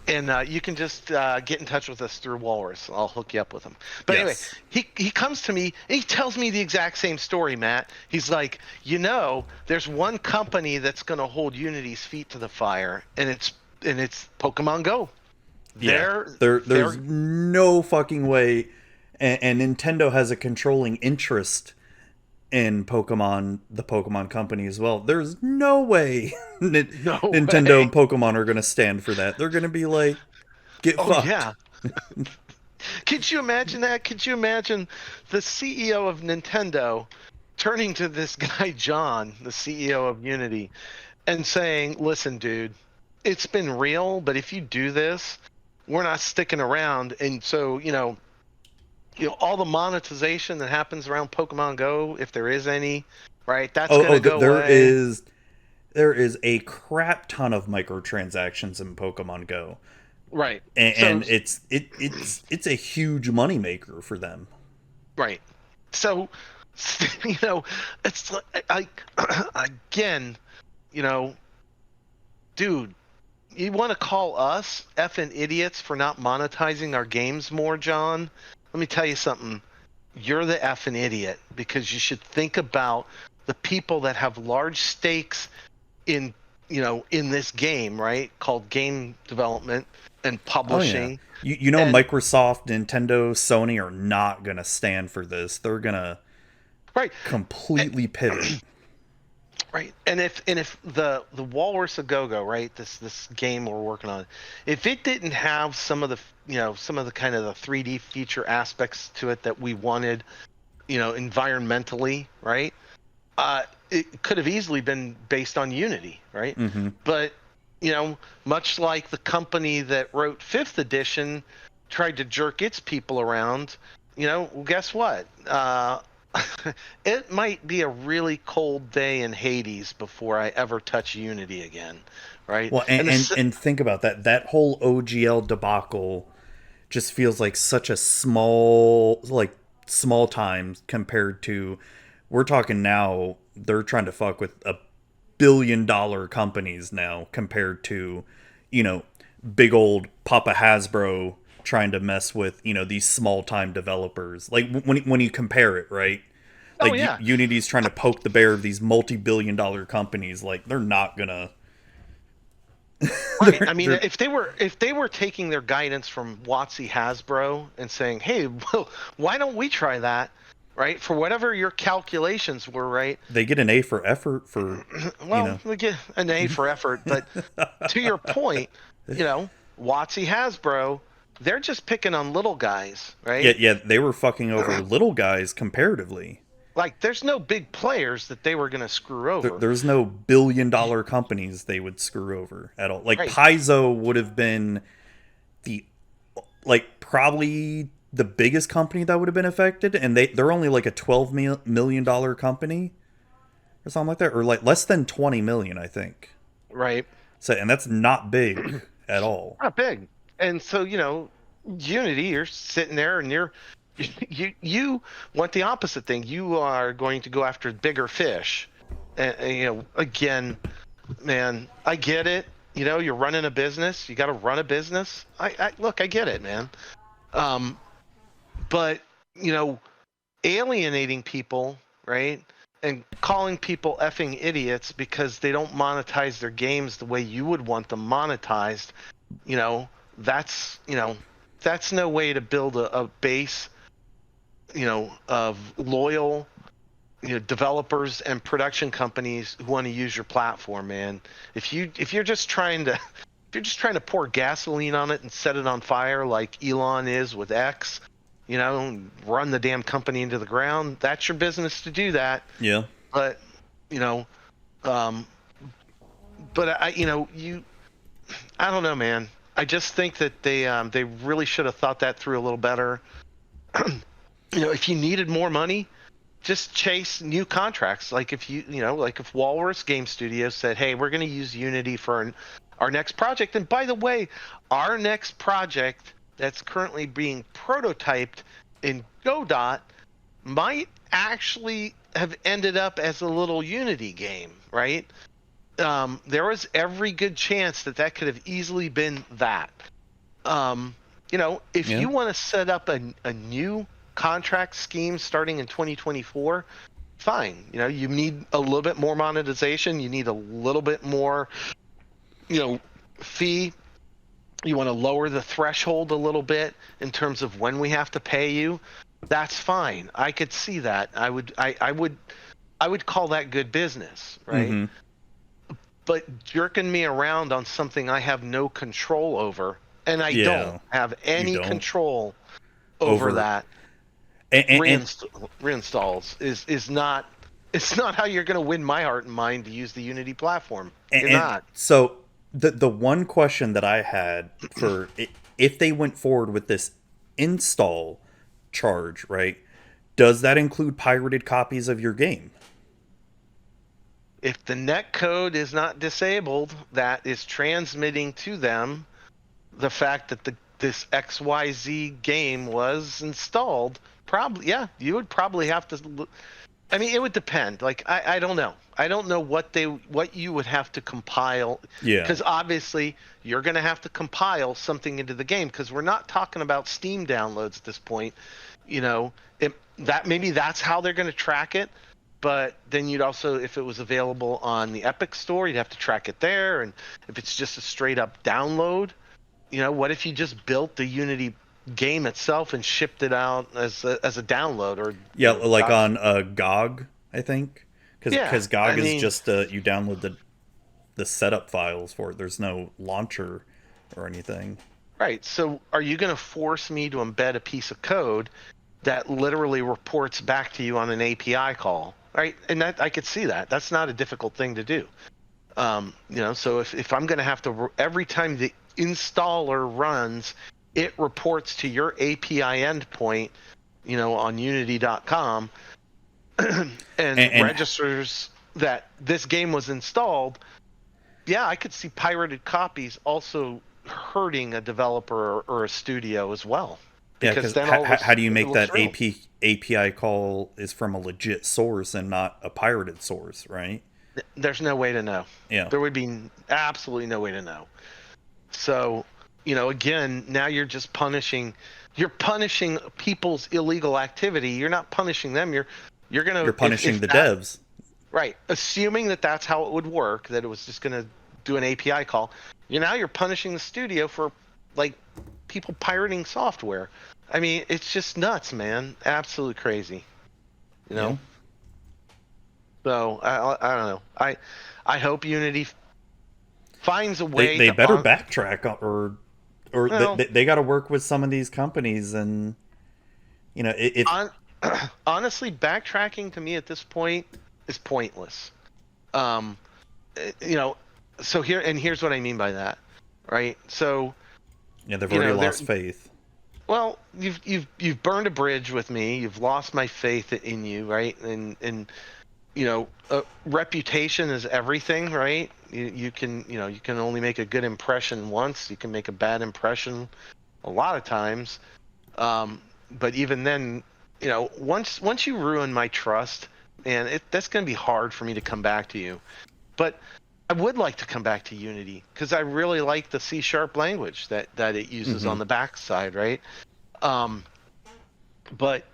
and you can just get in touch with us through Walrus. I'll hook you up with him. But anyway, he comes to me and he tells me the exact same story, Matt. He's like, there's one company that's going to hold Unity's feet to the fire, and it's Pokemon Go. There's no fucking way, and Nintendo has a controlling interest in Pokemon, the Pokemon company as well. There's no way Nintendo and Pokemon are going to stand for that. They're going to be like, get fucked. Yeah. Could you imagine that? Could you imagine the CEO of Nintendo turning to this guy, John, the CEO of Unity, and saying, listen, dude, it's been real, but if you do this, we're not sticking around. And so, all the monetization that happens around Pokemon Go, if there is any, right? That's going to go away. There is a crap ton of microtransactions in Pokemon Go, right? And it's a huge moneymaker for them, right? So, it's like again, dude. You want to call us effing idiots for not monetizing our games more, John? Let me tell you something. You're the effing idiot, because you should think about the people that have large stakes in this game, right? Called game development and publishing. Oh, yeah. Microsoft, Nintendo, Sony are not going to stand for this. They're going to completely pivot. Right. And if the Walrus a Go-Go, right, this game we're working on, if it didn't have some of the some of the kind of the 3D feature aspects to it that we wanted, environmentally, right? It could have easily been based on Unity, right? Mm-hmm. But, much like the company that wrote Fifth Edition tried to jerk its people around, well, guess what? It might be a really cold day in Hades before I ever touch Unity again, right? Well, And this, and think about that. That whole OGL debacle just feels like such a small time compared to we're talking now. They're trying to fuck with $1 billion companies now compared to, you know, big old Papa Hasbro trying to mess with these small time developers. Like when you compare it, right? oh Like yeah, Unity's trying to poke the bear of these multi-billion-dollar companies. Like they're not gonna. right. I mean, They're if they were taking their guidance from WotC Hasbro and saying, hey, well, why don't we try that, right? For whatever your calculations were, right? they get an A for effort for you Well, know we get an A for effort, but to your point, WotC Hasbro, they're just picking on little guys, right? yeah, they were fucking over little guys comparatively. Like, there's no big players that they were going to screw over, There's no billion-dollar companies they would screw over at all. Like right? Paizo would have been the probably the biggest company that would have been affected, and they're only like a $12 million company or something like that, or like less than 20 million, I think. Right. So, and that's not big at all. Not big. And so, Unity, you're sitting there and you want the opposite thing. You are going to go after bigger fish. And again, man, I get it. You're running a business. You got to run a business. I look, I get it, man. But alienating people, right? And calling people effing idiots because they don't monetize their games the way you would want them monetized, you know, that's that's no way to build a base, of loyal, developers and production companies who want to use your platform, man. If you're just trying to pour gasoline on it and set it on fire like Elon is with X, run the damn company into the ground, that's your business to do that. Yeah. But, you know, um, but I don't know, man. I just think that they really should have thought that through a little better. If you needed more money, just chase new contracts. Like if Walrus Game Studio said, "Hey, we're going to use Unity for our next project," and by the way, our next project that's currently being prototyped in Godot might actually have ended up as a little Unity game, right? There was every good chance that could have easily been that. If Yeah. you want to set up a new contract scheme starting in 2024, fine. You need a little bit more monetization. You need a little bit more, fee. You want to lower the threshold a little bit in terms of when we have to pay you. That's fine. I could see that. I would call that good business, right? Mm-hmm. But jerking me around on something I have no control over, and I Yeah. don't have any don't. control over that. And Reinstalls is not. It's not how you're going to win my heart and mind to use the Unity platform. You're and not. so the one question that I had for if they went forward with this install charge, right? Does that include pirated copies of your game? If the net code is not disabled, that is transmitting to them the fact that this XYZ game was installed. Probably, yeah, you would probably have to. I mean, it would depend. Like, I don't know. I don't know what you would have to compile. Yeah. Because obviously you're going to have to compile something into the game, because we're not talking about Steam downloads at this point. Maybe that's how they're going to track it. But then you'd also, if it was available on the Epic Store, you'd have to track it there. And if it's just a straight up download, what if you just built the Unity game itself and shipped it out as a download? Or Yeah, like on GOG, I think. Yeah, because GOG I is mean, just you download the setup files for it. There's no launcher or anything. right. So are you going to force me to embed a piece of code that literally reports back to you on an API call? Right. And that I could see that. That's not a difficult thing to do. So if I'm going to have to, every time the installer runs, it reports to your API endpoint, on unity.com and And registers that this game was installed. Yeah, I could see pirated copies also hurting a developer or a studio as well, yeah, because because then how do you it make looks that real. API call is from a legit source and not a pirated source, right? There's no way to know. Yeah. There would be absolutely no way to know. So, again, now you're punishing people's illegal activity. You're not punishing them. You're You're gonna punishing if the that devs. right, assuming that that's how it would work, that it was just gonna do an API call. You're punishing the studio for like people pirating software. I mean, it's just nuts, man. Absolutely crazy. You Yeah. know. So I don't know. I hope Unity finds a way They to better backtrack, or well they got to work with some of these companies, and if on honestly, backtracking to me at this point is pointless. Um, you know, so here's what I mean by that, right? So, they've already there. lost faith. Well, you've burned a bridge with me. You've lost my faith in you, right? And reputation is everything, right? You can only make a good impression once. You can make a bad impression a lot of times. But even then, once you ruin my trust, man, that's going to be hard for me to come back to you. But I would like to come back to Unity because I really like the C# language that it uses Hmm. on the backside, right? Um, but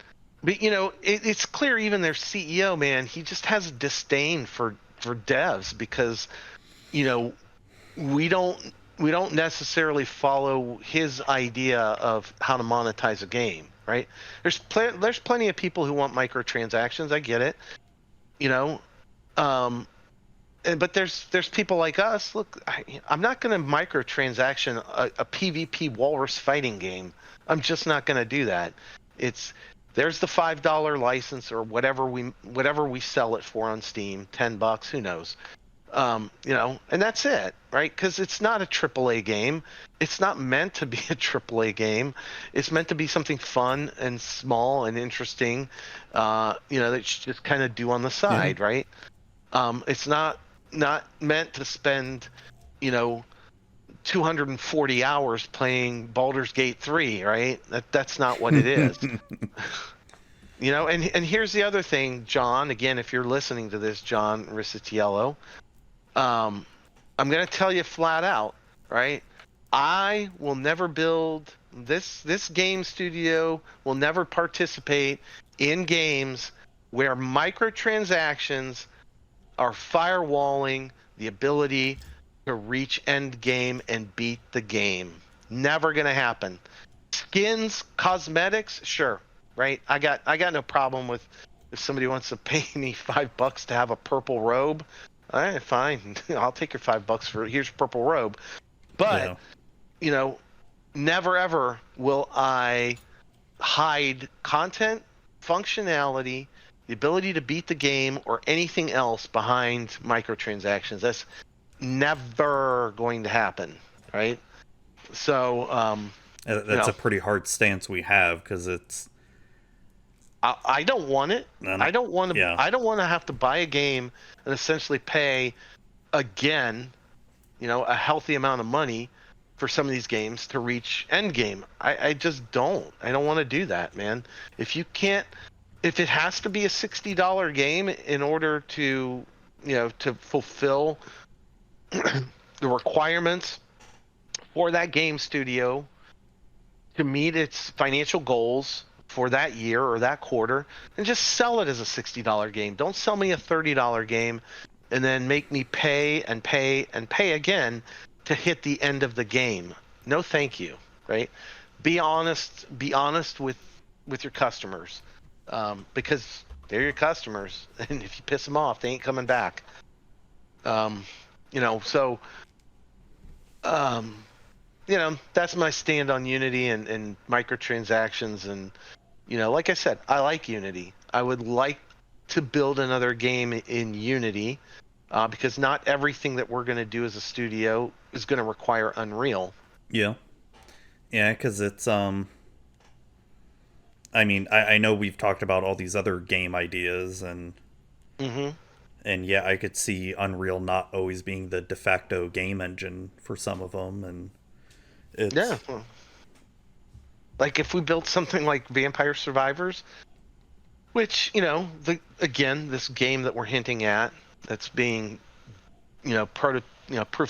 it's clear even their CEO, man, he just has a disdain for devs because you know we don't necessarily follow his idea of how to monetize a game, right? There's plenty of people who want microtransactions. I get it, you know. Um, but there's people like us. Look, I'm not going to microtransaction a PvP walrus fighting game. I'm just not going to do that. It's there's the $5 license or whatever we sell it for on Steam, $10, who knows. And that's it, right? Because it's not a AAA game. It's not meant to be a AAA game. It's meant to be something fun and small and interesting, that you just kind of do on the Yeah. side, right? It's not meant to spend, you know, 240 hours playing Baldur's Gate 3, right? That's not what it is. And here's the other thing, John, again, if you're listening to this, John Risitiello, um, I'm going to tell you flat out, right? I will never build this game studio will never participate in games where microtransactions are firewalling the ability to reach end game and beat the game. Never going to happen. Skins, cosmetics, sure, right? I got no problem with if somebody wants to pay me $5 to have a purple robe. All right, fine. I'll take your $5 for here's your purple robe. But Yeah. you know, never ever will I hide content, functionality, the ability to beat the game, or anything else behind microtransactions. That's never going to happen, right? So, That's a pretty hard stance we have because it's I don't want it. and I don't want to. yeah. I don't want to have to buy a game and essentially pay again, a healthy amount of money for some of these games to reach end game. I just don't. I don't want to do that, man. If you can't, if it has to be a $60 game in order to fulfill the requirements for that game studio to meet its financial goals for that year or that quarter, then just sell it as a $60 game. Don't sell me a $30 game and then make me pay and pay and pay again to hit the end of the game. No, thank you. Right? Be honest. Be honest with your customers, because they're your customers, and if you piss them off, they ain't coming back. Um, so um, that's my stand on Unity and microtransactions. And like I said, I like Unity. I would like to build another game in Unity, because not everything that we're going to do as a studio is going to require Unreal. Yeah. Yeah, because it's I mean, I know we've talked about all these other game ideas, Hmm. and yeah, I could see Unreal not always being the de facto game engine for some of them, and Yeah. it's Well, like if we built something like Vampire Survivors, which again, this game that we're hinting at, that's being proof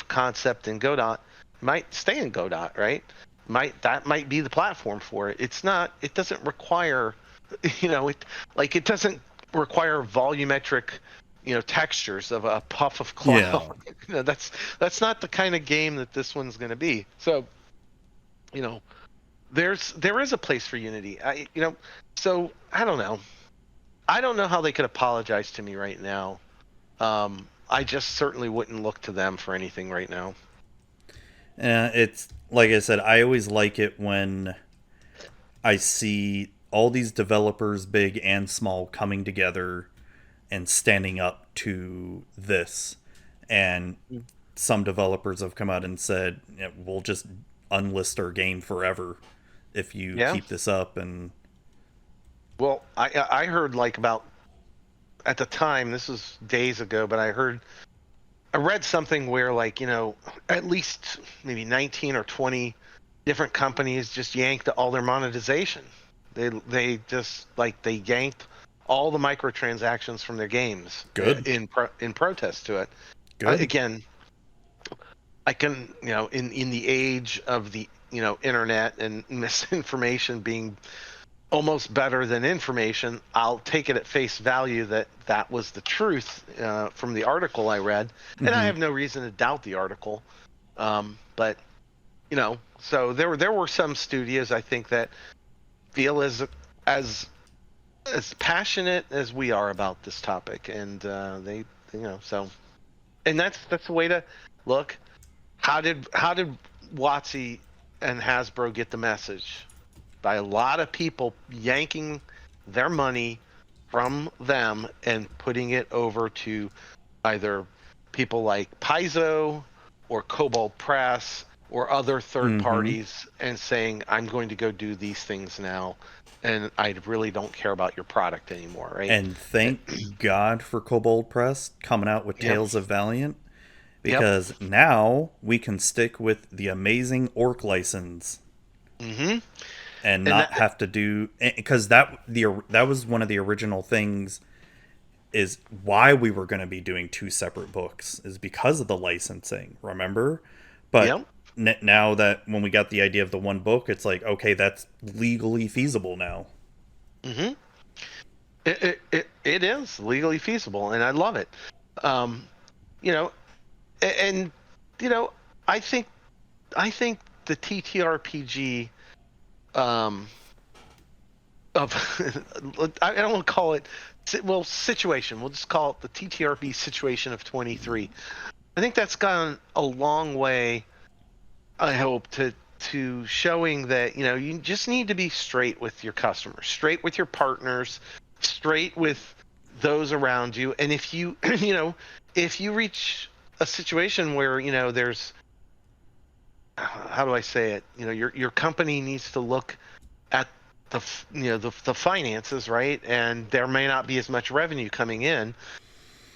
of concept in Godot, might stay in Godot, right? Might be the platform for it. It's not. It doesn't require, it doesn't require volumetric, textures of a puff of cloud. yeah, That's not the kind of game that this one's going to be. So, you know, there is a place for Unity. So I don't know. I don't know how they could apologize to me right now. I just certainly wouldn't look to them for anything right now. it's like I said, I always like it when I see all these developers, big and small, coming together and standing up to this. And some developers have come out and said, yeah, we'll just unlist our game forever if you Yeah. keep this up. And Well, I heard like about at the time, this was days ago, but I read something where like at least maybe 19 or 20 different companies just yanked all their monetization. They just like they yanked all the microtransactions from their games, good, in protest to it. good. Again, I can in the age of the internet and misinformation being almost better than information, I'll take it at face value that that was the truth, from the article I read, and I Hmm. have no reason to doubt the article. But so there were some studios I think that feel as as passionate as we are about this topic, and they so, and that's the way to look. How did WotC and Hasbro get the message? By a lot of people yanking their money from them and putting it over to either people like Paizo or Cobalt Press or other third Hmm. parties, and saying, I'm going to go do these things now, and I really don't care about your product anymore, right? And thank God for Kobold Press coming out with Yep. Tales of Valiant, Yep. because now we can stick with the amazing Orc license Hmm. and And not that, have to do, because that was one of the original things, is why we were going to be doing two separate books, is because of the licensing, remember? But yep. now that when we got the idea of the one book, it's like, okay, that's legally feasible now. Hmm. It is legally feasible, and I love it. Um, you know, and you know, I think I think the TTRPG, um, of I don't want to call it, well, situation. We'll just call it the TTRP situation of 23. I think that's gone a long way. I hope to showing that you just need to be straight with your customers, straight with your partners, straight with those around you. And if you if you reach a situation where there's, how do I say it, your company needs to look at the finances, right? And there may not be as much revenue coming in.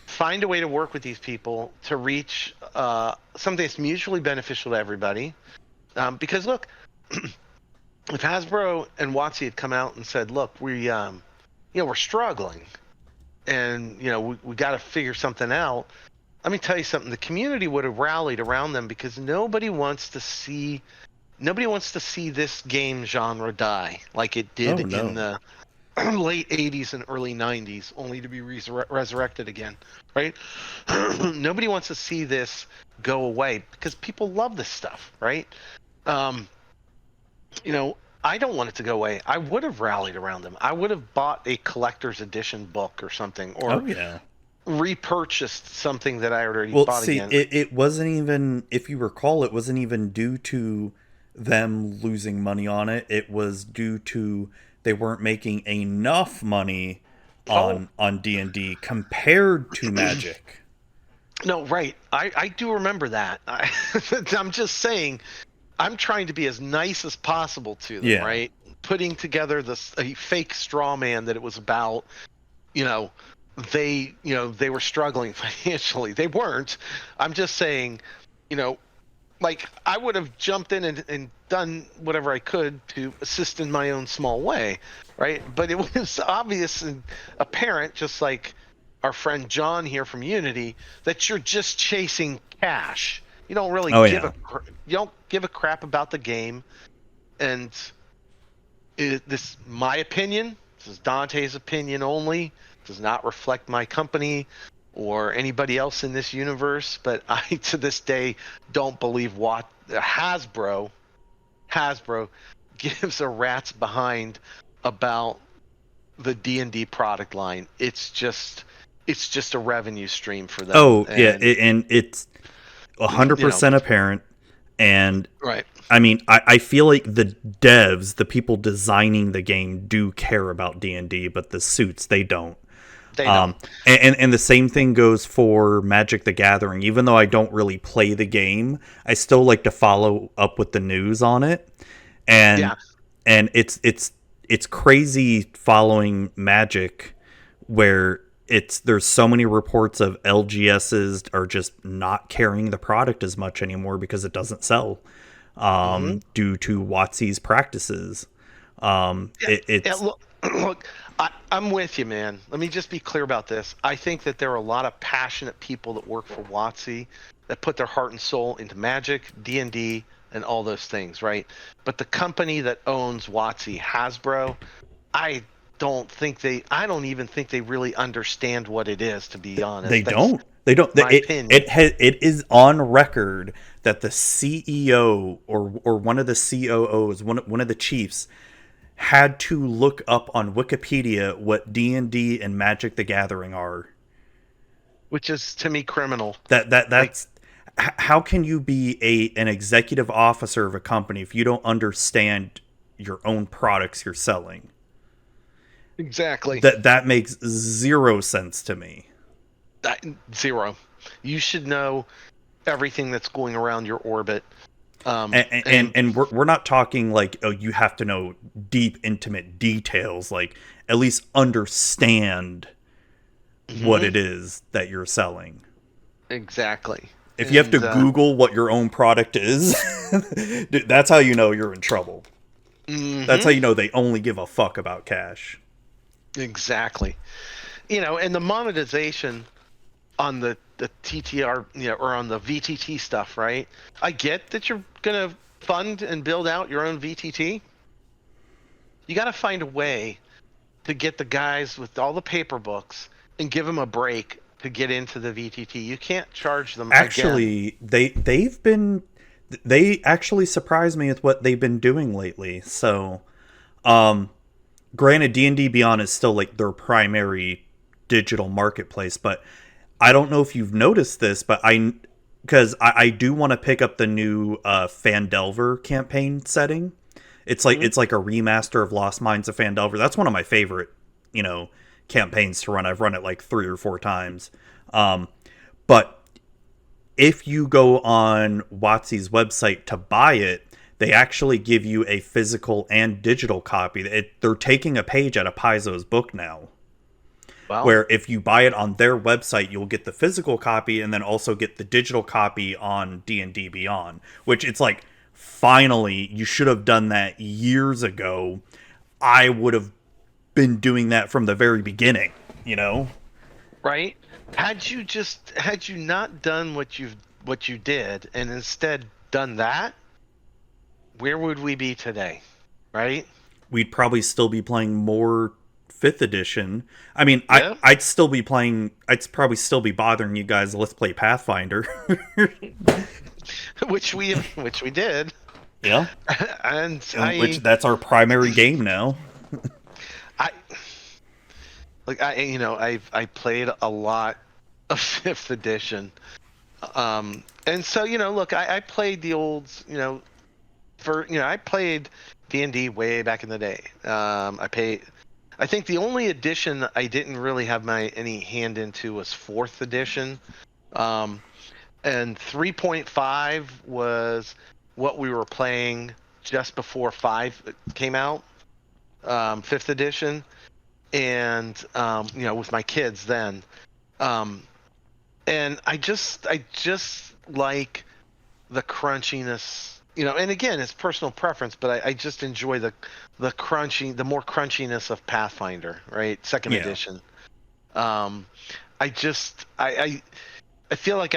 Find a way to work with these people to reach something that's mutually beneficial to everybody. Because look, if Hasbro and WotC had come out and said, "Look, we're struggling, and we got to figure something out," let me tell you something. The community would have rallied around them, because nobody wants to see this game genre die like it did Oh in no. the late 80s and early 90s, only to be resurrected again, right? Nobody wants to see this go away, because people love this stuff, right? Um, you know, I don't want it to go away. I would have rallied around them. I would have bought a collector's edition book or something, or Oh yeah. repurchased something that I already Well, bought see, again. it wasn't even, if you recall, it wasn't even due to them losing money on it. It was due to they weren't making enough money Oh, on D&D compared to Magic. no, right. I do remember that. I'm just saying, I'm trying to be as nice as possible to them, Yeah. right? Putting together this a fake straw man that it was about, you know, they were struggling financially. They weren't. I'm just saying, you know, like I would have jumped in and done whatever I could to assist in my own small way, right? But it was obvious and apparent, just like our friend John here from Unity, that you're just chasing cash. You don't really Oh yeah. you don't give a crap about the game. And this, my opinion, this is Dante's opinion only, does not reflect my company or anybody else in this universe, but I to this day don't believe what Hasbro gives a rat's behind about the D&D product line. It's just a revenue stream for them. Oh yeah, And and it's you know, 100% apparent. And right. I mean, I feel like the devs, the people designing the game, do care about D&D, but the suits, they don't. They don't. And the same thing goes for Magic the Gathering. Even though I don't really play the game, I still like to follow up with the news on it. And Yeah. and it's crazy following Magic, where there's so many reports of LGSs are just not carrying the product as much anymore because it doesn't sell, Hmm. due to WotC's practices. Yeah, It's look, I'm with you, man. Let me just be clear about this. I think that there are a lot of passionate people that work for WotC that put their heart and soul into Magic, D&D, and all those things, right? But the company that owns WotC, Hasbro, I I don't even think they really understand what it is, to be honest. They That's don't. They don't. my opinion. It is on record that the CEO or one of the COOs, one of the chiefs, had to look up on Wikipedia what D&D and Magic the Gathering are. Which is to me criminal. Like, That's how can you be an executive officer of a company if you don't understand your own products you're selling? exactly. That makes zero sense to me. Zero. You should know everything that's going around your orbit. And we're not talking like, oh, you have to know deep intimate details, like at least understand what Mhm, it is that you're selling. exactly. If you have to And Google what your own product is, that's how you know you're in trouble. That's how mhm, you know they only give a fuck about cash. exactly. And the monetization on the TTR, or on the VTT stuff, right? I get that you're gonna fund and build out your own VTT. You got to find a way to get the guys with all the paper books and give them a break to get into the VTT. You can't charge them again. Actually, they actually surprised me with what they've been doing lately. So, um, granted, D&D Beyond is still like their primary digital marketplace, but I don't know if you've noticed this, but because I do want to pick up the new Fandelver campaign setting. Mhm. It's like a remaster of Lost Mines of Fandelver. That's one of my favorite, you know, campaigns to run. I've run it like 3 or 4 times. But if you go on WotC's website to buy it, they actually give you a physical and digital copy. They're taking a page out of Paizo's book now, Well, where if you buy it on their website, you'll get the physical copy and then also get the digital copy on D&D Beyond, which it's like, finally, you should have done that years ago. I would have been doing that from the very beginning, you know? right? Had you not done what you did and instead done that, where would we be today? Right? We'd probably still be playing more 5th edition. I mean, Yeah. I'd still be playing, I'd probably still be bothering you guys, let's play Pathfinder. which we did. Yeah, And in which that's our primary game now. I I played a lot of fifth edition. And so, look, I played the old, I played D&D way back in the day. I think the only edition I didn't really have any hand into was fourth edition. Um, and 3.5 was what we were playing just before 5 came out, fifth edition. And, with my kids then. Um, and I just like the crunchiness, and again, it's personal preference, but I just enjoy the more crunchiness of Pathfinder, right? Second Yeah. edition. I just I feel like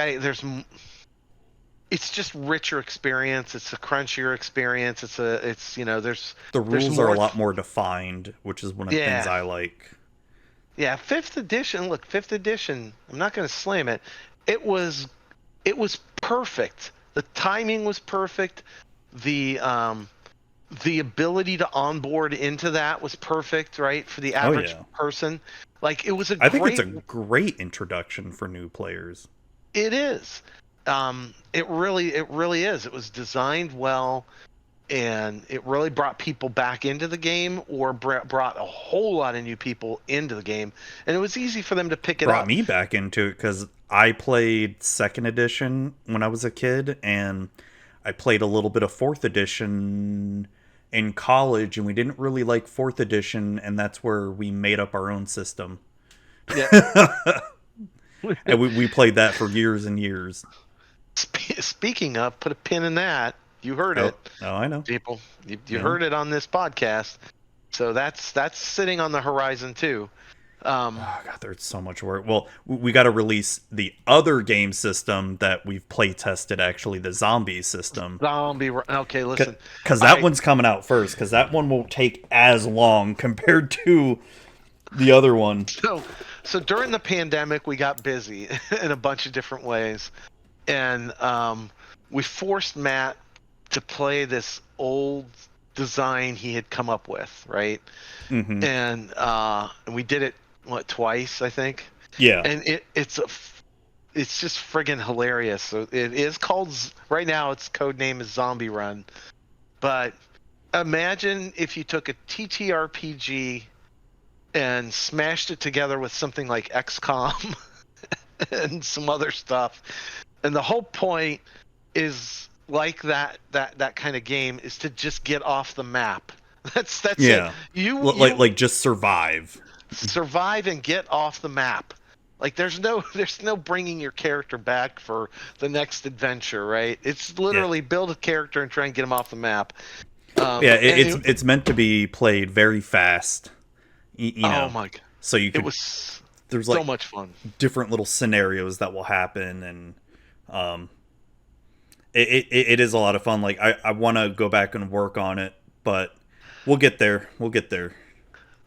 it's just richer experience. It's a crunchier experience. The There's rules are a more. lot more defined, which is one of the things Yeah. I like. Yeah, fifth edition. Look, fifth edition. I'm not going to slam it. It was perfect. The timing was perfect. The ability to onboard into that was perfect, right? For the Oh average yeah, person. Like, it was a I think it's great. a great introduction for new players. It is. It really is. It was designed well, and it really brought people back into the game, or brought a whole lot of new people into the game, and it was easy for them to pick it Brought up. me back into it because I played second edition when I was a kid, and I played a little bit of fourth edition in college, and we didn't really like fourth edition, and that's where we made up our own system. Yeah. And we played that for years and years. Speaking of, put a pin in that. You heard Oh, it, oh, I know. people. You Yeah. heard it on this podcast. So that's sitting on the horizon too. Oh god, there's so much work. Well, we got to release the other game system that we've play tested. Actually, the zombie system, Zombie. Okay, listen. because that one's coming out first. Because that one won't take as long compared to the other one. So during the pandemic, we got busy in a bunch of different ways, and we forced Matt to play this old design he had come up with, right? Hmm. And we did it twice, I think. Yeah, And it's just friggin' hilarious. So it is called right now. Its code name is Zombie Run. But imagine if you took a TTRPG and smashed it together with something like XCOM and some other stuff. And the whole point is, like that kind of game, is to just get off the map. That's yeah. it. You Like just survive. survive and get off the map. Like, there's no bringing your character back for the next adventure, right? It's literally build a character and try and get him off the map. Yeah, it's meant to be played very fast. You know, oh my god, so you could. it was There's so like much fun. different little scenarios that will happen, and it is a lot of fun. Like I want to go back and work on it, but we'll get there. We'll get there.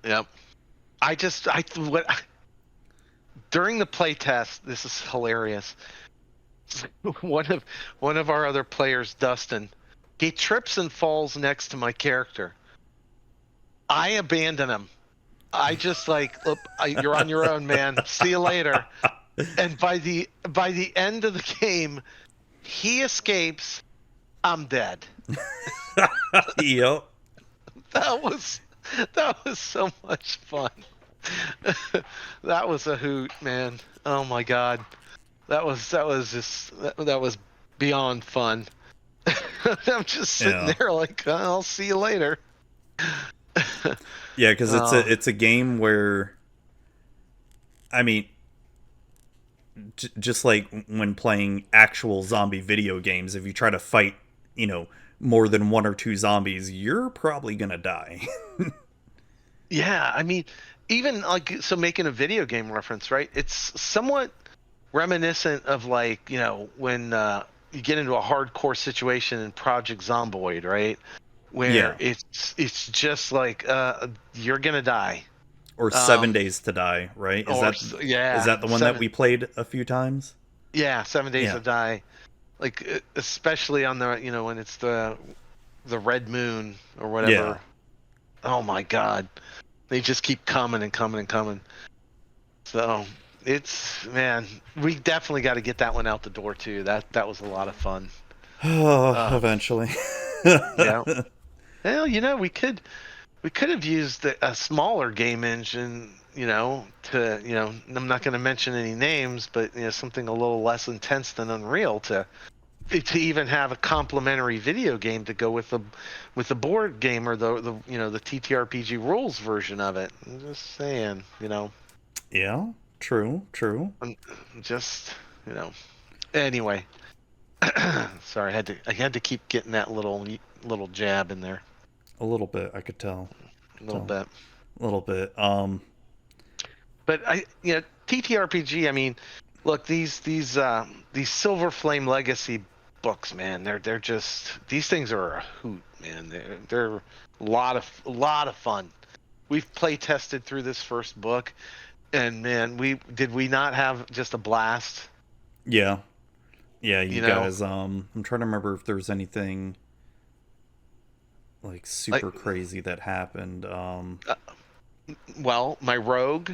Yep. During the play test, this is hilarious. One of our other players, Dustin, he trips and falls next to my character. I abandon him. I just like, look, you're on your own, man. See you later. And by the end of the game, he escapes. I'm dead. Yep. That was so much fun. That was a hoot, man. Oh my god. That was beyond fun. I'm just sitting Yeah. there like, I'll see you later. Yeah, because it's a game where, I mean, just like when playing actual zombie video games, if you try to fight, more than one or two zombies, you're probably gonna die. Yeah, I mean, even like, so making a video game reference, right? It's somewhat reminiscent of, like, when you get into a hardcore situation in Project Zomboid, right? Where Yeah. it's just like, you're gonna die. Or 7 Days to Die, right? Yeah, Is that the one that we played a few times? Yeah, 7 Days Yeah. to Die. Like, especially on the, when it's the Red Moon or Yeah. whatever. Oh my God, they just keep coming and coming and coming. So it's, man, we definitely got to get that one out the door too. That was a lot of fun. Uh, Eventually. yeah. Well, we could have used a smaller game engine, to, I'm not going to mention any names, but something a little less intense than Unreal to even have a complementary video game to go with the board game or the TTRPG rules version of it. I'm just saying, Yeah, true, true. I'm just, anyway. Sorry, I had to keep getting that little jab in there. A little bit, I could tell. A little bit. A little bit. But TTRPG. I mean, look, these Silver Flame Legacy books, man. They're just, these things are a hoot, man. They're a lot of fun. We've play tested through this first book, and man, we not have just a blast? Yeah. Yeah, you guys, I'm trying to remember if there's anything like super crazy that happened. Well, my rogue.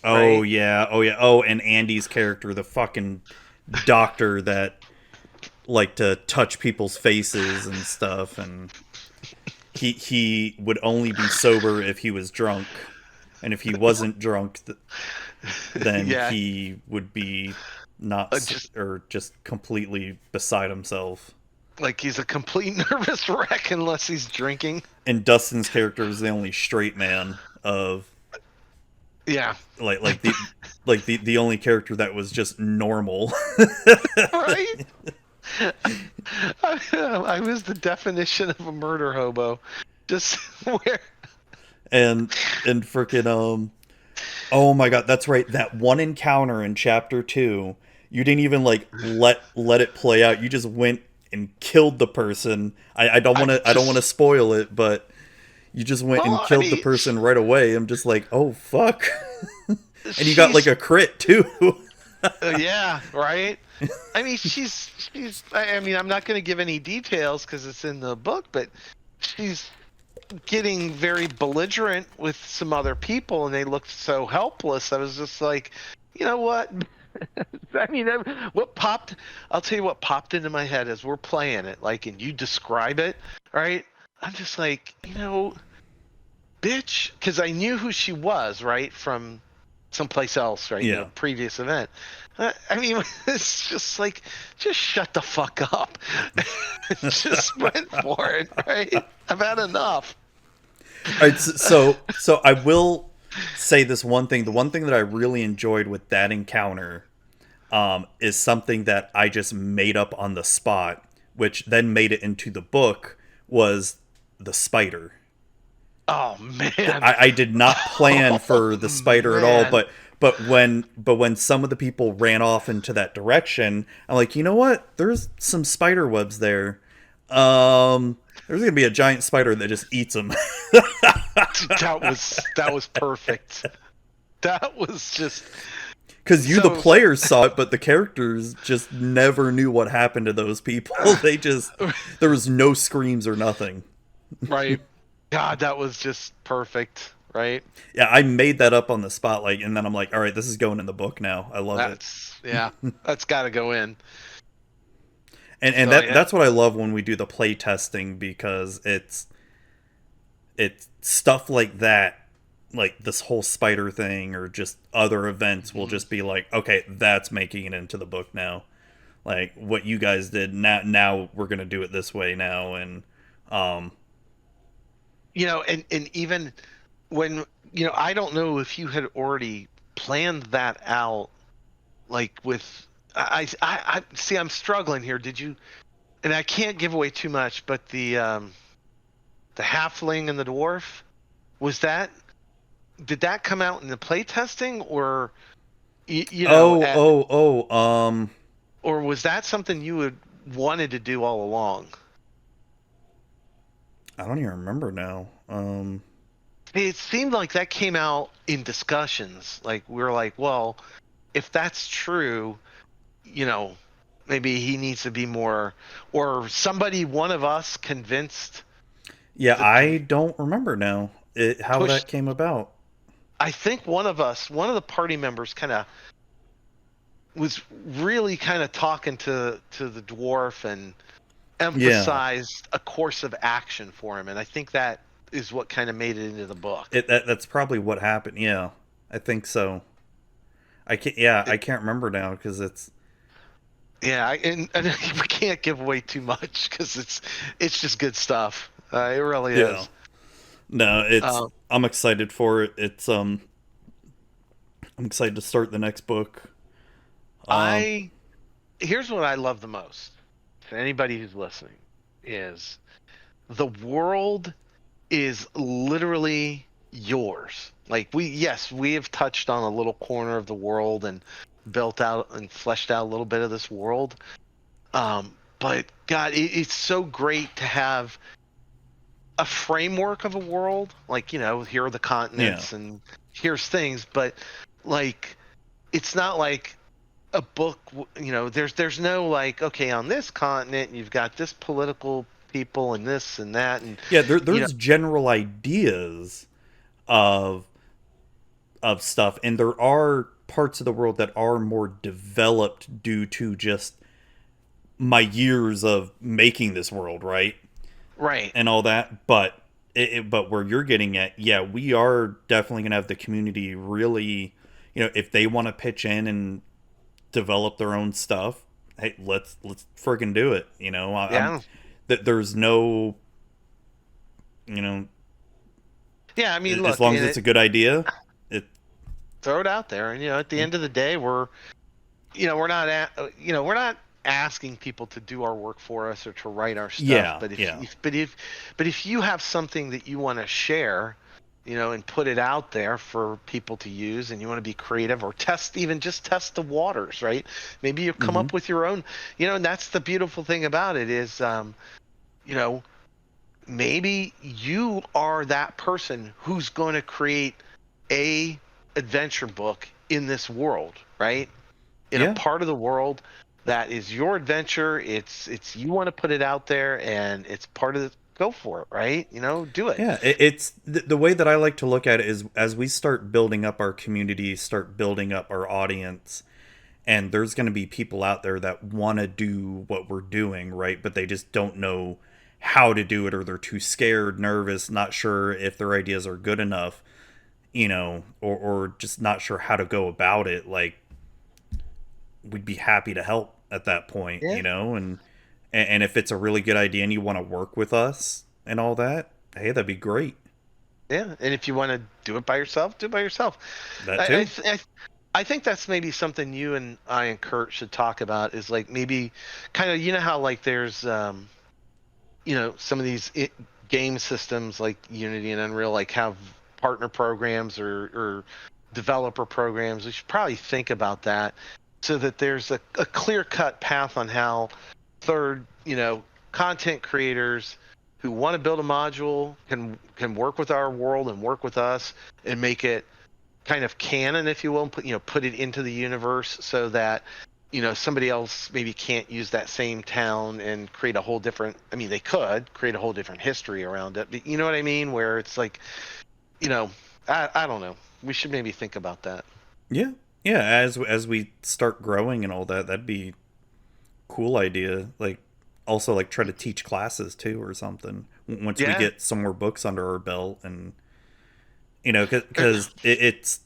Oh Right? yeah, oh yeah, oh, and Andy's character, the fucking doctor that liked to touch people's faces and stuff, and he would only be sober if he was drunk, and if he wasn't drunk, then Yeah. he would be not or just completely beside himself. Like he's a complete nervous wreck unless he's drinking. And Dustin's character is the only straight man of Yeah. the only character that was just normal. Right? I was the definition of a murder hobo. Just where. and freaking oh my god, that's right, that one encounter in chapter 2, you didn't even like let it play out. You just went and killed the person. I don't want to spoil it, but you just went and killed the person right away. I'm just like, oh fuck. And you got like a crit too. Yeah, right. I mean, I mean, I'm not going to give any details because it's in the book, but she's getting very belligerent with some other people, and they looked so helpless. I was just like, you know what? I mean, I'll tell you what popped into my head as we're playing it, like, and you describe it, right? I'm just like, bitch, because I knew who she was, right, from someplace else, right? Yeah. Previous event. I mean, it's just like, just shut the fuck up. Just went for it, right? I've had enough. All right, so I will say this one thing. The one thing that I really enjoyed with that encounter is something that I just made up on the spot, which then made it into the book, was the spider. Oh man! I did not plan for the spider at all, but when some of the people ran off into that direction, I'm like, you know what? There's some spider webs there. There's gonna be a giant spider that just eats them. that was perfect. That was just because the players saw it, but the characters just never knew what happened to those people. There was no screams or nothing. Right. God, that was just perfect, right? Yeah, I made that up on the spot, and then I'm like, all right, this is going in the book now. I love it. Yeah, that's got to go in. And that's what I love when we do the play testing, because it's stuff like that, like this whole spider thing or just other events will just be like, okay, that's making it into the book now. Like what you guys did, now we're gonna do it this way now, and and even when, I don't know if you had already planned that out, like with, I see, I'm struggling here. Did you, and I can't give away too much, but the halfling and the dwarf, did that come out in the play testing, or, or was that something you had wanted to do all along? I don't even remember now. It seemed like that came out in discussions. Like we were like, well, if that's true, Maybe he needs to be more, or somebody, one of us convinced Yeah, the I don't remember now how that pushed. came about. I think one of us, one of the party members, kind of was really kind of talking to the dwarf and Yeah, emphasized a course of action for him, and I think that is what kind of made it into the book. that's probably what happened. Yeah, I think so. I can't. Yeah, It, I can't remember now because it's. yeah, and we can't give away too much because it's just good stuff. It really Yeah. is. No, it's. Um, I'm excited for it. I'm excited to start the next book. Um. I Here's what I love the most to anybody who's listening is the world is literally yours. Like we have touched on a little corner of the world and built out and fleshed out a little bit of this world. But God, it's so great to have a framework of a world. Like, here are the Yeah. continents and here's things, but like, it's not like a book. There's no like, okay, on this continent you've got this political people and this and that, and Yeah. you know There's general ideas of stuff, and there are parts of the world that are more developed due to just my years of making this world, right? right. And all that. But but where you're getting at, yeah, we are definitely gonna have the community really, if they want to pitch in and develop their own stuff, hey, let's friggin' do it. I'm Yeah. that there's no, you know, Yeah, I mean, as look, long as it's a good idea, it. throw it out there, and at the Yeah, end of the day, we're not asking people to do our work for us or to write our stuff. yeah, But yeah. if you have something that you want to share, and put it out there for people to use, and you want to be creative or just test the waters, right? Maybe you come Mm-hmm. up with your own, and that's the beautiful thing about it is, you know, maybe you are that person who's going to create a adventure book in this world, right? In a Yeah. part of the world that is your adventure. It's you want to put it out there, and it's part of the go for it, right? Do it. Yeah, it's the way that I like to look at it is as we start building up our community, start building up our audience, and there's going to be people out there that want to do what we're doing, right? But they just don't know how to do it, or they're too scared, nervous, not sure if their ideas are good enough, or just not sure how to go about it. Like, we'd be happy to help at that point, Yeah. and if it's a really good idea and you want to work with us and all that, hey, that'd be great. Yeah, and if you want to do it by yourself, do it by yourself. That I I, too. th- I I think that's maybe something you and I and Kurt should talk about, is like maybe kind of, how like there's some of these game systems like Unity and Unreal like have partner programs or developer programs. We should probably think about that so that there's a clear cut path on how third, content creators who want to build a module can work with our world and work with us and make it kind of canon, if you will, and put it into the universe so that somebody else maybe can't use that same town and create a whole different. I mean, they could create a whole different history around it, but you know what I mean, where it's like, you know I don't know, we should maybe think about that. Yeah, yeah. As we start growing and all that, that'd be cool idea. Like, also like try to teach classes too or something once we Yeah. get some more books under our belt, and because it's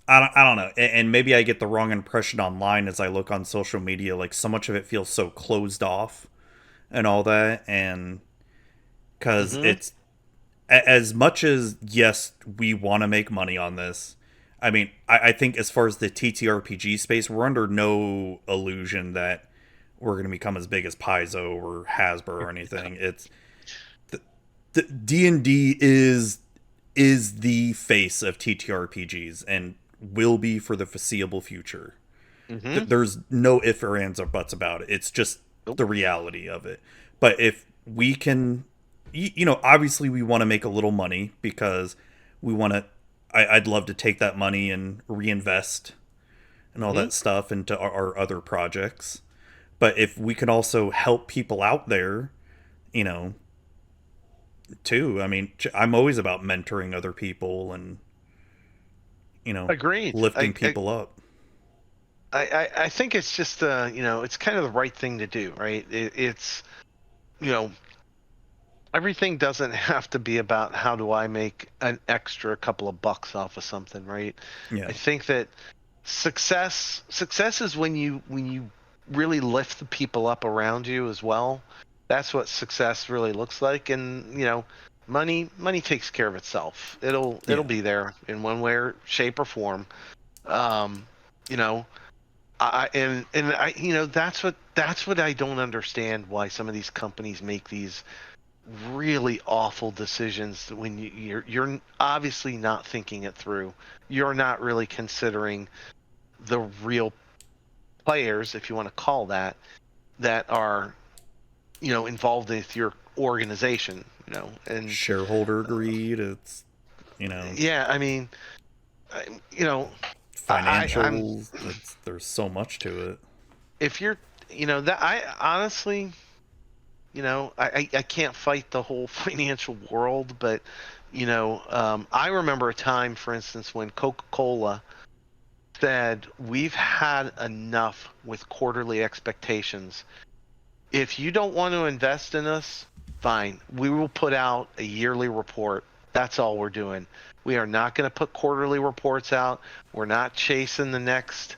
I don't know, and maybe I get the wrong impression online as I look on social media. Like, so much of it feels so closed off and all that, and because Hmm. it's as much as, yes, we want to make money on this. I mean, I think as far as the TTRPG space, we're under no illusion that we're going to become as big as Paizo or Hasbro or anything. It's the D&D is the face of TTRPGs and will be for the foreseeable future. Hmm. There's no ifs or ands or buts about it. It's just Nope. the reality of it. But if we can, obviously we want to make a little money because we want to. I'd love to take that money and reinvest and all that stuff into our other projects. But if we can also help people out there, you know, too. I mean, I'm always about mentoring other people and, Agreed. lifting people up. I think it's just it's kind of the right thing to do, right? It's you know everything doesn't have to be about how do I make an extra couple of bucks off of something, right? Yeah. I think that success is when you really lift the people up around you as well. That's what success really looks like. And money takes care of itself. It'll be there in one way or shape or form. um you know I that's what I don't understand, why some of these companies make these really awful decisions when you're obviously not thinking it through. You're not really considering the real players, if you want to call that are involved with your organization. And Shareholder greed. It's, yeah, I mean, you know, I'm financials. There's so much to it. if you're that I honestly I can't fight the whole financial world, but I remember a time, for instance, when Coca-Cola said we've had enough with quarterly expectations. If you don't want to invest in us, fine. We will put out a yearly report. That's all we're doing. We are not going to put quarterly reports out. We're not chasing the next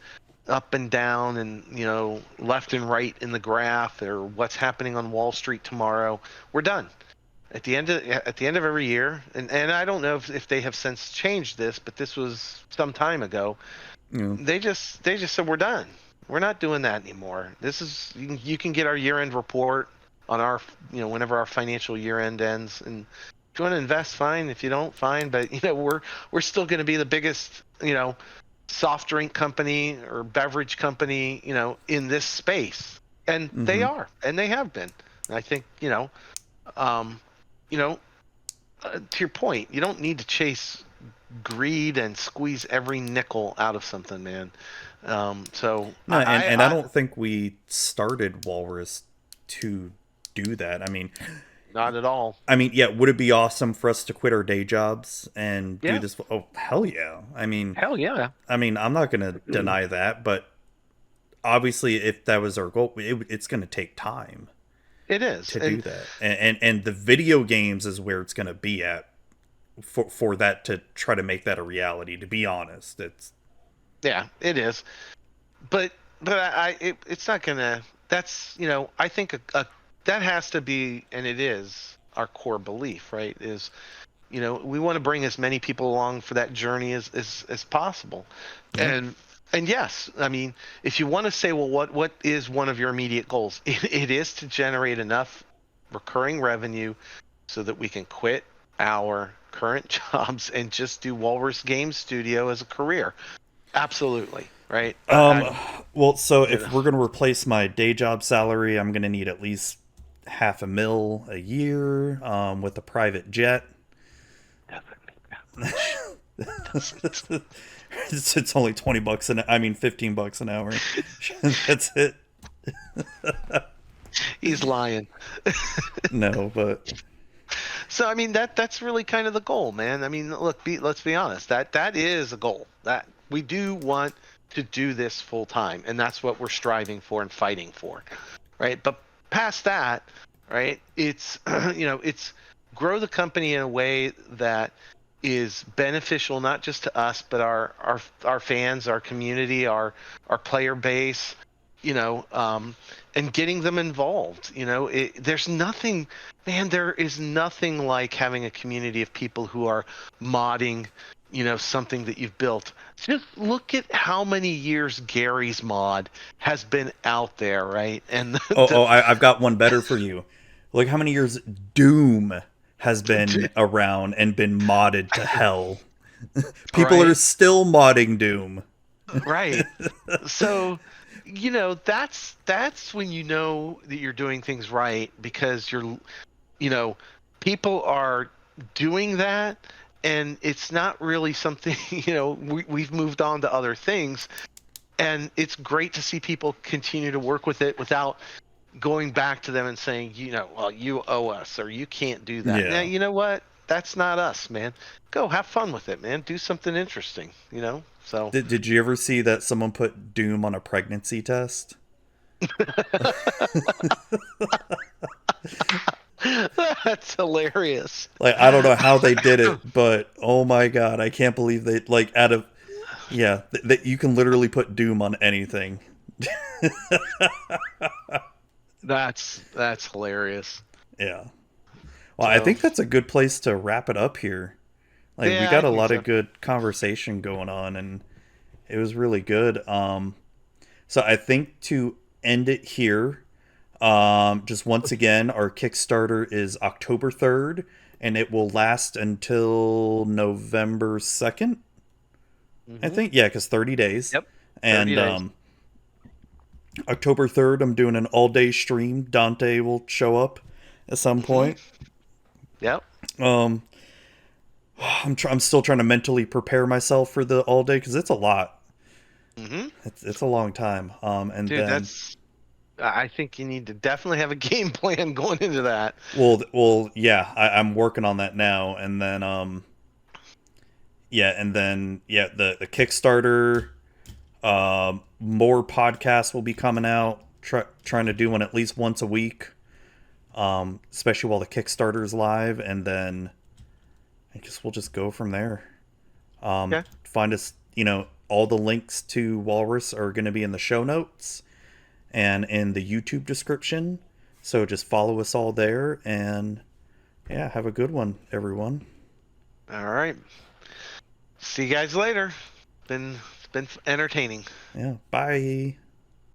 up and down and left and right in the graph, or what's happening on Wall Street tomorrow. We're done. At the end of every year, and I don't know if they have since changed this, but this was some time ago. Yeah. They just said we're done. We're not doing that anymore. This is you can get our year-end report on our whenever our financial year-end ends, and if you want to invest, fine. If you don't, fine. But we're still going to be the biggest soft drink company or beverage company in this space, and they are, and they have been. And I think to your point, you don't need to chase greed and squeeze every nickel out of something, man. So No, and I don't think we started Walrus to do that. I mean, not at all. I mean, yeah, would it be awesome for us to quit our day jobs and do this? Oh, hell yeah. I mean, Hell yeah. I mean, I'm not going to deny that, but obviously if that was our goal, it's going to take time. It is to do that. And the video games is where it's going to be at for that, to try to make that a reality, to be honest. Yeah, it is. But it's not gonna. That's I think that has to be, and it is our core belief, right? Is we want to bring as many people along for that journey as possible. Yeah. And yes, I mean, if you want to say, well, what is one of your immediate goals? It is to generate enough recurring revenue so that we can quit our current jobs and just do Walrus Game Studio as a career. Absolutely, right? Well, so if we're going to replace my day job salary, I'm going to need at least $500,000 a year, with a private jet. It's only $15 an hour. That's it. He's lying. No, but so I mean that's really kind of the goal, man. I mean, look, let's be honest. That is a goal. That we do want to do this full time, and that's what we're striving for and fighting for, right? But past that, right? It's it's grow the company in a way that is beneficial not just to us, but our fans, our community, our player base, and getting them involved. There's nothing, man. There is nothing like having a community of people who are modding, something that you've built. Just look at how many years Gary's mod has been out there, right? And I've got one better for you. Look how many years Doom has been around and been modded to hell. People are still modding Doom. Right. So, that's when that you're doing things right, because people are doing that, and it's not really something, we've moved on to other things. And it's great to see people continue to work with it without going back to them and saying, well, you owe us or you can't do that. Now, Yeah. you know what? That's not us, man. Go have fun with it, man. Do something interesting, So Did you ever see that someone put Doom on a pregnancy test? that's hilarious. Like, I don't know how they did it, but oh my god, I can't believe they, like, out of, yeah, that you can literally put Doom on anything. That's hilarious. Yeah. Well, I So think that's a good place to wrap it up here. Like, we yeah, I got a think lot so. of good conversation going on, and it was really good. So I think to end it here, just once again, our Kickstarter is October 3rd, and it will last until November 2nd, I Hmm. think. Yeah, because 30 days. Yep. 30 And days. October 3rd, I'm doing an all day stream. Dante will show up at some Hmm. point. Yep. Um, I'm still trying to mentally prepare myself for the all day because it's a lot. Hmm. It's a long time. And Dude, then I think you need to definitely have a game plan going into that. yeah, I'm working on that now. And then yeah, the Kickstarter. More podcasts will be coming out. Trying to do one at least once a week. Especially while the Kickstarter is live, and then I guess we'll just go from there. Okay. Find us, all the links to Walrus are going to be in the show notes and in the YouTube description. So just follow us all there, and yeah, have a good one, everyone. All right. See you guys later. It's been entertaining. Yeah, bye.